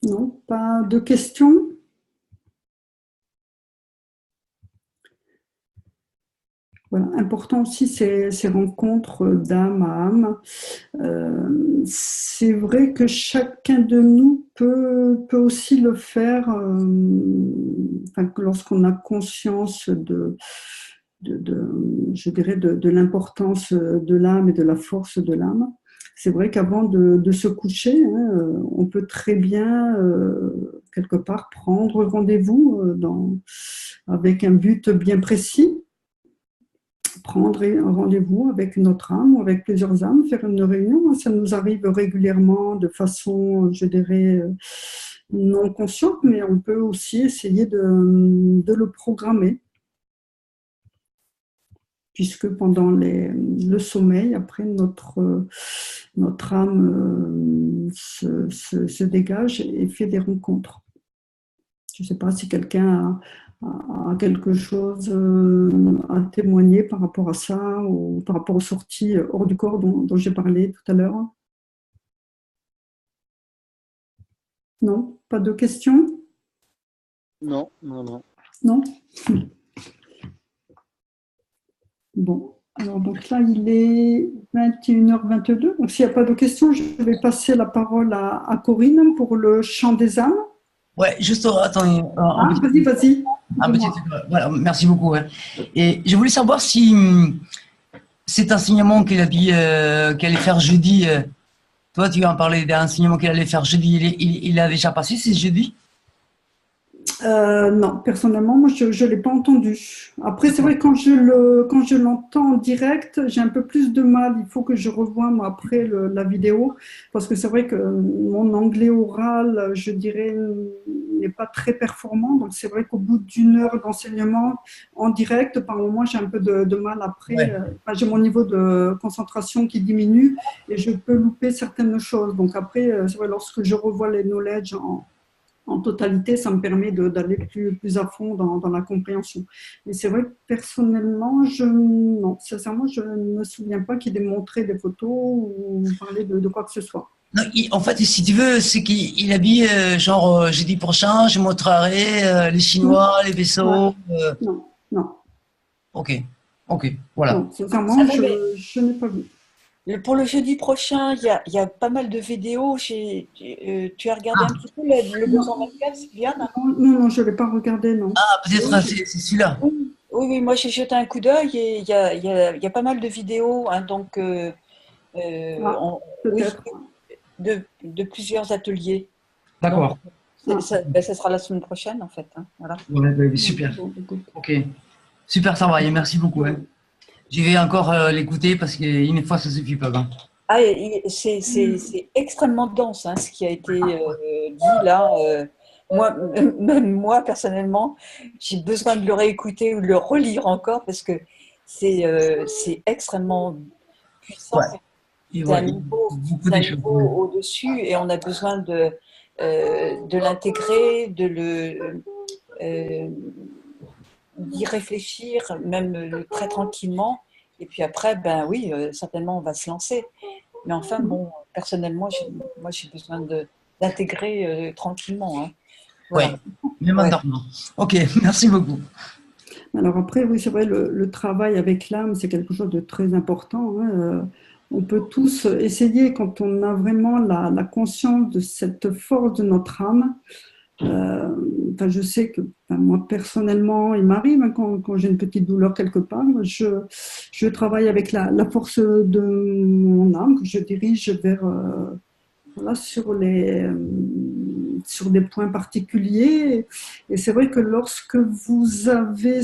Non, pas de questions? Voilà, important aussi ces rencontres d'âme à âme. C'est vrai que chacun de nous peut aussi le faire lorsqu'on a conscience je dirais de l'importance de l'âme et de la force de l'âme. C'est vrai qu'avant de se coucher, on peut très bien, quelque part, prendre rendez-vous avec un but bien précis, prendre un rendez-vous avec une autre âme ou avec plusieurs âmes, faire une réunion. Ça nous arrive régulièrement de façon, je dirais, non consciente, mais on peut aussi essayer de le programmer. puisque pendant le sommeil, après, notre âme se dégage et fait des rencontres. Je ne sais pas si quelqu'un a quelque chose à témoigner par rapport à ça ou par rapport aux sorties hors du corps dont j'ai parlé tout à l'heure. Non? Pas de questions? Non, non, non. Non? Bon, alors donc là, il est 21h22. Donc s'il n'y a pas de questions, je vais passer la parole à Corinne pour le chant des âmes. Ouais, juste, attendez, Ah, vas-y. un petit, voilà, merci beaucoup. Ouais. Et je voulais savoir si cet enseignement qu'il a dit qu'il allait faire jeudi, toi tu en parlais d'un enseignement qu'il allait faire jeudi, il a déjà passé, c'est jeudi? Non, personnellement, moi, je ne l'ai pas entendu. Après, c'est vrai, quand je l'entends en direct, j'ai un peu plus de mal. Il faut que je revoie, moi, après la vidéo, parce que c'est vrai que mon anglais oral, je dirais, n'est pas très performant. Donc, c'est vrai qu'au bout d'une heure d'enseignement en direct, par moment, j'ai un peu de mal après. Ouais. J'ai mon niveau de concentration qui diminue et je peux louper certaines choses. Donc, après, c'est vrai, lorsque je revois les knowledge en totalité, ça me permet d'aller plus à fond dans la compréhension. Mais c'est vrai que personnellement, non, sincèrement, je ne me souviens pas qu'il ait montré des photos ou parlé de quoi que ce soit. Non, en fait, si tu veux, c'est qu'il a dit genre jeudi prochain, je montrerai les Chinois, les vaisseaux. Non. Ok, voilà. Non, sincèrement, je n'ai pas vu. Pour le jeudi prochain, il y a pas mal de vidéos. Tu as regardé un petit peu le 224, Sylviane? Non, je ne l'ai pas regardé, non. Ah, peut-être c'est celui-là. Oui, moi j'ai jeté un coup d'œil et il y a pas mal de vidéos, hein, donc Peut-être. Oui, de plusieurs ateliers. D'accord. Ça sera la semaine prochaine, en fait. Hein, voilà. Ouais, super. Ok. Super, ça va. Et merci beaucoup. Hein. Je vais encore l'écouter parce qu'une fois, ça ne suffit pas. Hein. Ah, c'est extrêmement dense, hein, ce qui a été dit là. Même moi, personnellement, j'ai besoin de le réécouter ou de le relire encore parce que c'est extrêmement puissant. Ouais. C'est un niveau au-dessus et on a besoin de l'intégrer, d'y réfléchir, même très tranquillement. Et puis après, ben oui, certainement, on va se lancer. Mais enfin, bon, personnellement, moi, j'ai besoin d'intégrer tranquillement. Hein. Voilà. Oui, même en dormant. Ok, merci beaucoup. Alors après, oui, c'est vrai, le travail avec l'âme, c'est quelque chose de très important. Hein. On peut tous essayer, quand on a vraiment la conscience de cette force de notre âme. Je sais que moi, personnellement, il m'arrive hein, quand j'ai une petite douleur quelque part, je travaille avec la force de mon âme, que je dirige vers, voilà, sur des points particuliers. Et c'est vrai que lorsque vous avez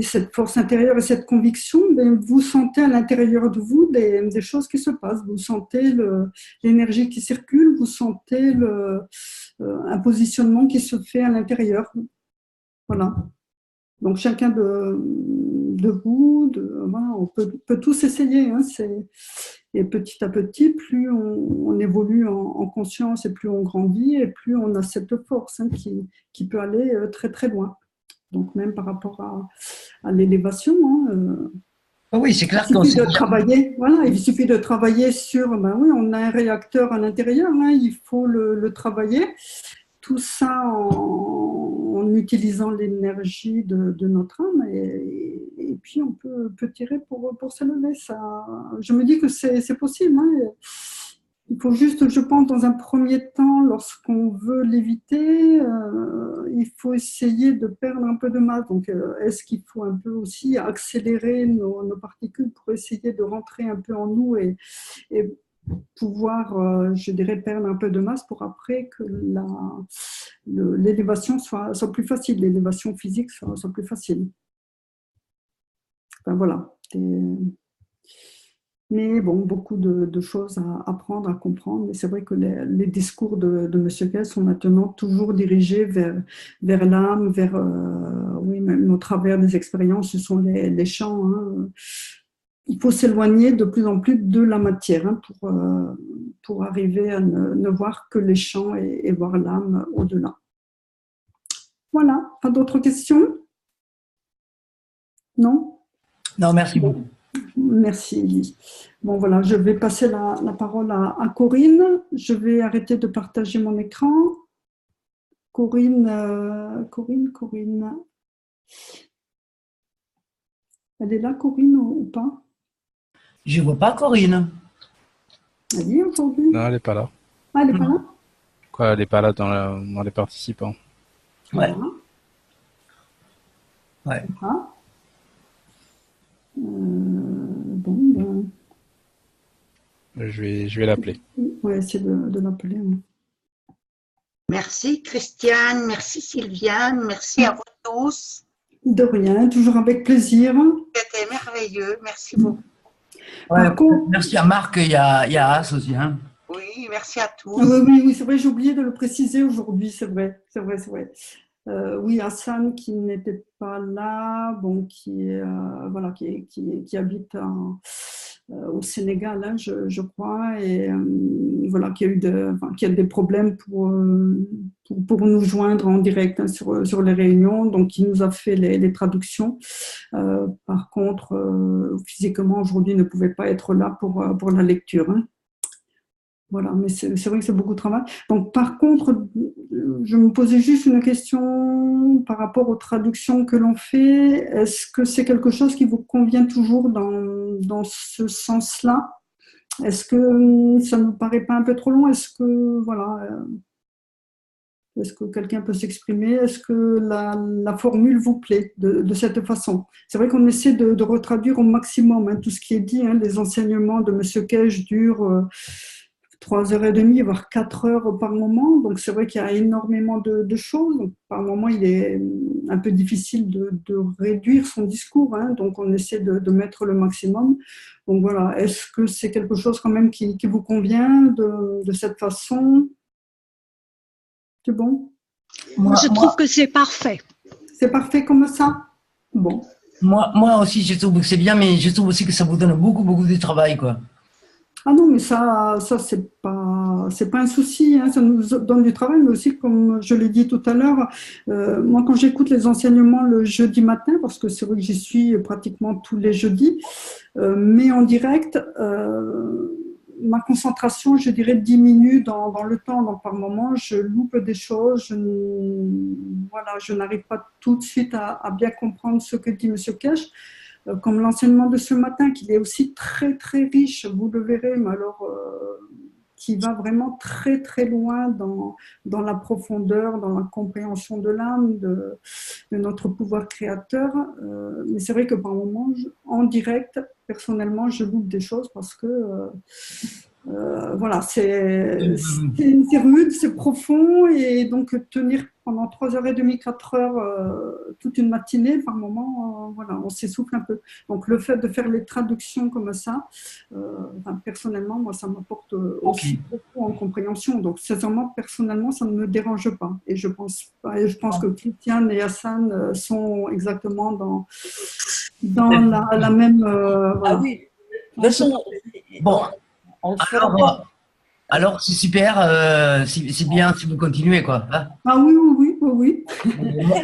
cette force intérieure et cette conviction, vous sentez à l'intérieur de vous des choses qui se passent. Vous sentez l'énergie qui circule, vous sentez un positionnement qui se fait à l'intérieur. Voilà. Donc chacun de vous, voilà, on peut tous essayer. Hein, et petit à petit, plus on évolue en conscience et plus on grandit et plus on a cette force hein, qui peut aller très très loin. Donc même par rapport à l'élévation, hein, Oui, c'est clair. il suffit de travailler. Voilà, il suffit de travailler sur. Oui, on a un réacteur à l'intérieur, hein, il faut le travailler. Tout ça en utilisant l'énergie de notre âme et puis on peut tirer pour s'élever. Je me dis que c'est possible. Hein. Il faut juste, je pense, dans un premier temps, lorsqu'on veut l'éviter, il faut essayer de perdre un peu de masse. Donc, est-ce qu'il faut un peu aussi accélérer nos particules pour essayer de rentrer un peu en nous et pouvoir, je dirais, perdre un peu de masse pour après que l'élévation soit plus facile, l'élévation physique soit plus facile. Enfin, voilà. Mais bon, beaucoup de choses à apprendre, à comprendre. Mais c'est vrai que les discours de M. Kess sont maintenant toujours dirigés vers l'âme, vers oui, même travers des expériences, ce sont les champs. Hein. Il faut s'éloigner de plus en plus de la matière hein, pour arriver à ne voir que les champs et voir l'âme au-delà. Voilà, pas d'autres questions? Non? Non, merci beaucoup. Merci, Elie. Bon, voilà, je vais passer la parole à Corinne. Je vais arrêter de partager mon écran. Corinne. Elle est là, Corinne, ou pas? Je ne vois pas Corinne. Elle est aujourd'hui? Non, elle n'est pas là. Ah, elle n'est pas là? Quoi, elle n'est pas là dans les participants. Ouais. Voilà. Ouais. Ah. Bon, ben, Je vais l'appeler. on va essayer de l'appeler. Oui. Merci Christiane, merci Sylviane, merci à vous tous. De rien, toujours avec plaisir. C'était merveilleux, merci beaucoup. Ouais, Par contre- merci à Marc et à As aussi. Hein. Oui, merci à tous. Oui, c'est vrai, j'ai oublié de le préciser aujourd'hui, c'est vrai. Oui, Hassan qui n'était pas là, bon, qui habite au Sénégal, hein, je crois, et voilà, qui a des problèmes pour nous joindre en direct hein, sur les réunions, donc il nous a fait les traductions. Par contre, physiquement aujourd'hui, il ne pouvait pas être là pour la lecture. Hein. Voilà, mais c'est vrai que c'est beaucoup de travail. Donc, par contre, je me posais juste une question par rapport aux traductions que l'on fait. Est-ce que c'est quelque chose qui vous convient toujours dans ce sens-là? Est-ce que ça ne vous paraît pas un peu trop long? Est-ce que quelqu'un peut s'exprimer? Est-ce que la formule vous plaît de cette façon? C'est vrai qu'on essaie de retraduire au maximum hein, tout ce qui est dit. Hein, les enseignements de M. Kej durent 3h30, voire 4 heures par moment. Donc, c'est vrai qu'il y a énormément de choses. Donc, par moment, il est un peu difficile de réduire son discours. Hein, donc, on essaie de mettre le maximum. Donc, voilà. Est-ce que c'est quelque chose quand même qui vous convient de cette façon? C'est bon? Je trouve que c'est parfait. C'est parfait comme ça? Bon. Moi aussi, je trouve que c'est bien, mais je trouve aussi que ça vous donne beaucoup de travail, quoi. Ah non, mais ça c'est pas un souci, hein, ça nous donne du travail, mais aussi, comme je l'ai dit tout à l'heure, moi quand j'écoute les enseignements le jeudi matin, parce que c'est vrai que j'y suis pratiquement tous les jeudis, mais en direct, ma concentration, je dirais, diminue dans le temps, donc par moment, je loupe des choses, je n'arrive pas tout de suite à bien comprendre ce que dit M. Kej. Comme l'enseignement de ce matin, qui est aussi très très riche, vous le verrez, mais alors qui va vraiment très très loin dans la profondeur, dans la compréhension de l'âme, de notre pouvoir créateur. Mais c'est vrai que par moments, en direct, personnellement, je loupe des choses parce que voilà, c'est rude, c'est profond, et donc tenir pendant 3h30, 4 heures toute une matinée, par moment, voilà, on s'essouffle un peu. Donc le fait de faire les traductions comme ça, personnellement, moi, ça m'apporte aussi beaucoup en compréhension. Donc sincèrement, personnellement, ça ne me dérange pas. Et je pense que Christiane et Hassan sont exactement dans la même. Voilà. Ah oui, de toute façon, Bon. on le fera. Alors, c'est super, c'est bien si vous continuez, quoi. Hein. Ah oui.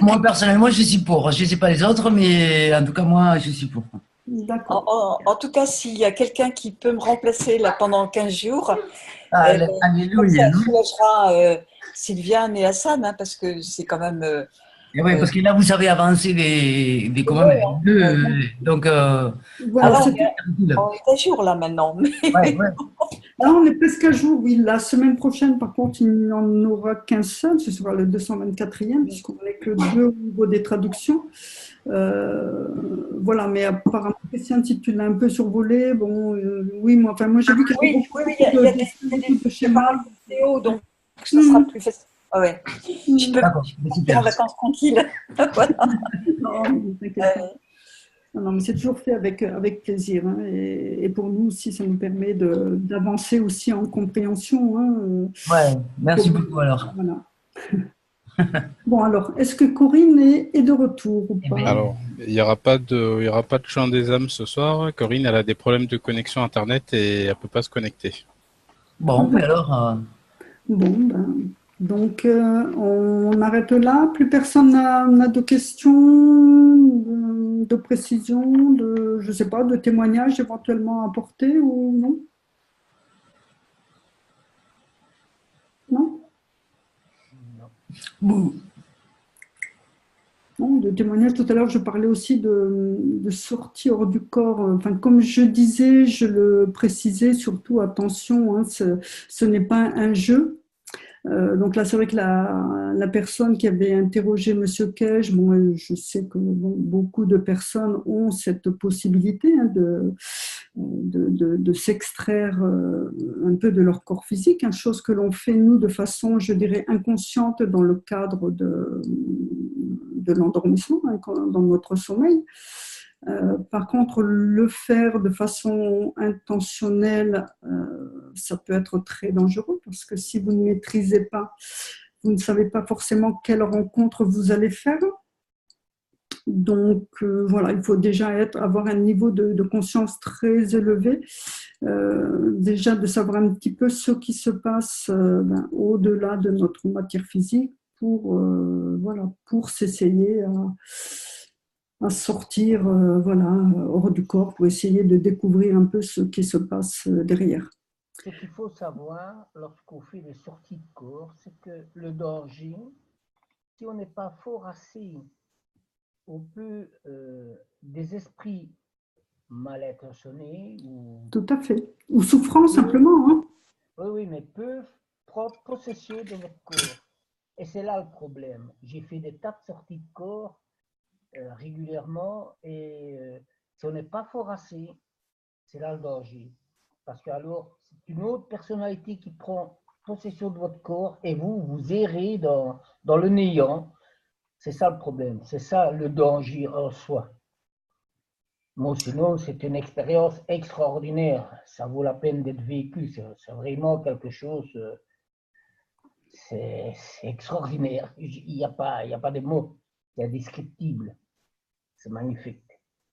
Moi, personnellement, je suis pour. Je ne sais pas les autres, mais en tout cas, moi, je suis pour. D'accord. En tout cas, s'il y a quelqu'un qui peut me remplacer là pendant 15 jours, Alléluia. ça soulagera Sylviane et Hassan, hein, parce que c'est quand même… Et oui, parce que là, vous avez avancé quand même avec deux. Donc, Voilà, on est à jour là maintenant. ouais. Là, on est presque à jour, oui. La semaine prochaine, par contre, il n'y en aura qu'un seul, ce sera le 224e, puisqu'on n'est que deux au niveau des traductions. Voilà, mais apparemment, Christiane, si tu l'as un peu survolé, bon, oui, moi j'ai vu qu'il y avait beaucoup de schémas. Donc, ça sera plus facile. Ah ouais. Je peux partir en vacances tranquille. Voilà. Non, mais c'est toujours fait avec plaisir. Hein, et pour nous aussi, ça nous permet d'avancer aussi en compréhension. Hein, ouais, merci beaucoup alors. Voilà. Bon, alors, est-ce que Corinne est de retour ou Eh pas? bien, Alors, il y aura pas de chant des âmes ce soir. Corinne, elle a des problèmes de connexion Internet et elle peut pas se connecter. Ah, bon, mais d'accord. alors, Bon, ben, donc on arrête là. Plus personne n'a de questions, de précisions, je sais pas, de témoignages éventuellement à apporter ou non? Non? vous- Non, de témoignages. Tout à l'heure, je parlais aussi de sortie hors du corps. Enfin, comme je disais, je le précisais, surtout attention, hein, ce n'est pas un jeu. Donc là, c'est vrai que la personne qui avait interrogé Monsieur Cage, bon, je sais que bon, beaucoup de personnes ont cette possibilité hein, de s'extraire un peu de leur corps physique, hein, chose que l'on fait nous de façon, je dirais, inconsciente dans le cadre de l'endormissement, hein, dans notre sommeil. Par contre, le faire de façon intentionnelle, ça peut être très dangereux parce que si vous ne maîtrisez pas, vous ne savez pas forcément quelle rencontre vous allez faire. Donc voilà, il faut déjà avoir un niveau de conscience très élevé, déjà de savoir un petit peu ce qui se passe au-delà de notre matière physique voilà, pour s'essayer à sortir voilà, hors du corps pour essayer de découvrir un peu ce qui se passe derrière. Ce qu'il faut savoir lorsqu'on fait des sorties de corps, c'est que le danger, si on n'est pas fort assez, on peut des esprits mal intentionnés ou Tout à fait. Ou souffrant peuvent, simplement. Hein. oui, oui, mais peuvent prendre possession de votre corps. Et c'est là le problème. J'ai fait des tas de sorties de corps régulièrement et si on n'est pas fort assez, c'est là le danger. Parce que alors, c'est une autre personnalité qui prend possession de votre corps et vous errez dans le néant. C'est ça le problème, c'est ça le danger en soi. Bon, sinon, c'est une expérience extraordinaire. Ça vaut la peine d'être vécu. C'est vraiment quelque chose, c'est extraordinaire. Il n'y a pas de mots. C'est indescriptible. C'est magnifique.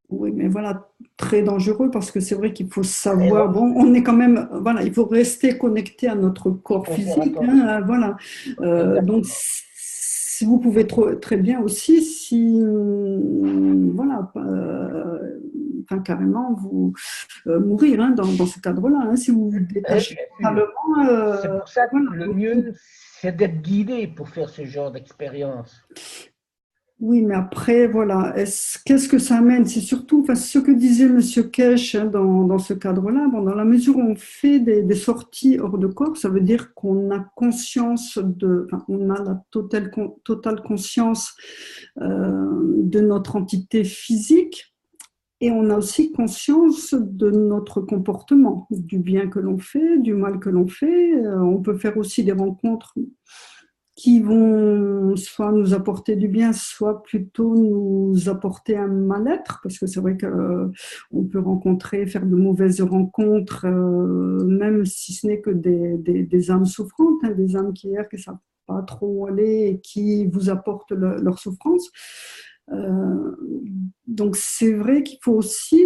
Oui, mais voilà, très dangereux parce que c'est vrai qu'il faut Très savoir, bon, dangereux. on est quand même, voilà, il faut rester connecté à notre corps Il faut faire physique, attention. hein, voilà. Donc, Exactement. si vous pouvez très bien aussi, si, voilà, enfin, carrément, vous mourir hein, dans ce cadre-là, hein, si vous vous détachez Bien sûr. totalement, C'est pour ça que voilà. le mieux, c'est d'être guidé pour faire ce genre d'expérience. Oui, mais après, voilà, qu'est-ce que ça amène? C'est surtout enfin, ce que disait Monsieur Kesh hein, dans ce cadre-là. Bon, dans la mesure où on fait des sorties hors de corps, ça veut dire qu'on a conscience enfin, on a la totale conscience de notre entité physique et on a aussi conscience de notre comportement, du bien que l'on fait, du mal que l'on fait. On peut faire aussi des rencontres qui vont soit nous apporter du bien, soit plutôt nous apporter un mal-être, parce que c'est vrai qu'on peut faire de mauvaises rencontres, même si ce n'est que des âmes souffrantes, hein, des âmes qui errent, qui ne savent pas trop où aller et qui vous apportent leur souffrance. Euh, donc c'est vrai qu'il faut aussi,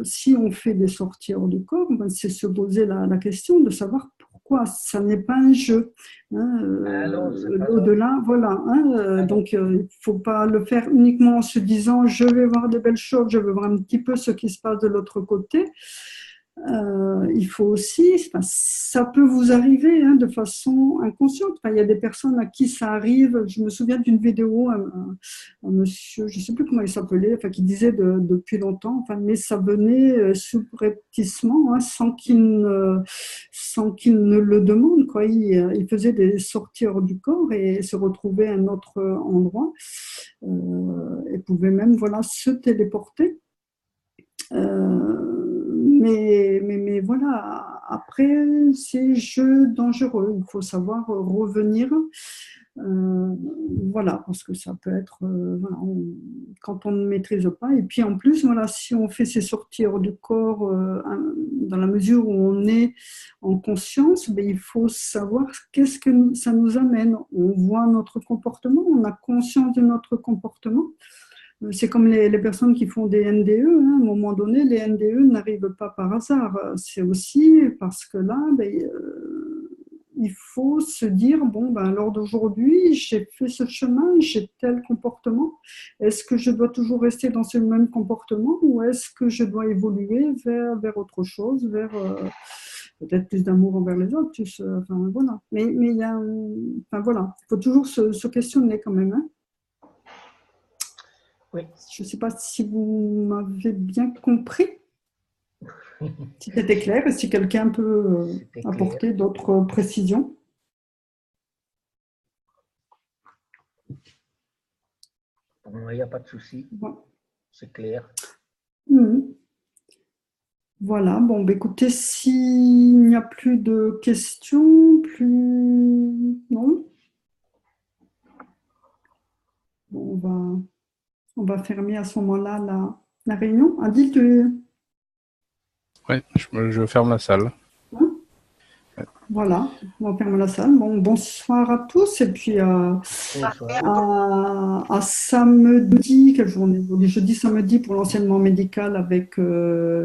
si on fait des sorties hors du corps, ben, c'est se poser la question de savoir pourquoi ça n'est pas un jeu. Hein, Ah non, c'est pas un jeu. l'au-delà, voilà. Hein, Ah non. donc il ne faut pas le faire uniquement en se disant je vais voir des belles choses, je veux voir un petit peu ce qui se passe de l'autre côté. Il faut aussi, enfin, ça peut vous arriver hein, de façon inconsciente. Enfin, il y a des personnes à qui ça arrive. Je me souviens d'une vidéo, un monsieur, je ne sais plus comment il s'appelait, enfin, qui disait depuis longtemps, enfin, mais ça venait subrepticement, hein, sans qu'il ne le demande. Quoi. Il faisait des sorties hors du corps et se retrouvait à un autre endroit et pouvait même voilà, se téléporter. Mais voilà, après, c'est jeu dangereux. Il faut savoir revenir Voilà, parce que ça peut être, voilà, quand on ne maîtrise pas. Et puis en plus, voilà, si on fait ces sorties hors du corps, dans la mesure où on est en conscience, ben, il faut savoir qu'est-ce que ça nous amène. On voit notre comportement, on a conscience de notre comportement. C'est comme les personnes qui font des NDE, hein. À un moment donné, les NDE n'arrivent pas par hasard. C'est aussi parce que là, ben, il faut se dire, bon, ben, lors d'aujourd'hui, j'ai fait ce chemin, j'ai tel comportement. Est-ce que je dois toujours rester dans ce même comportement ou est-ce que je dois évoluer vers autre chose, vers peut-être plus d'amour envers les autres, enfin, voilà. Mais il y a, enfin, voilà, il faut toujours se questionner quand même, hein. Oui. Je ne sais pas si vous m'avez bien compris, si c'était clair et si quelqu'un peut apporter d'autres précisions. Pour moi, il n'y a pas de souci. Bon. C'est clair. Voilà, bon, bah, écoutez, s'il n'y a plus de questions, non, bon, on va fermer à ce moment-là la réunion. Adil, Oui, je ferme la salle. Voilà, on va fermer la salle. Bon, bonsoir à tous et puis à samedi, quelle journée? Jeudi, samedi pour l'enseignement médical avec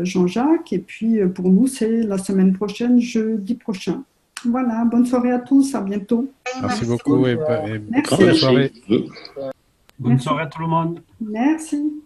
Jean-Jacques et puis pour nous, c'est la semaine prochaine, jeudi prochain. Voilà, bonne soirée à tous, à bientôt. Merci beaucoup et Merci. bonne soirée. Bonne soirée à tout le monde. Merci.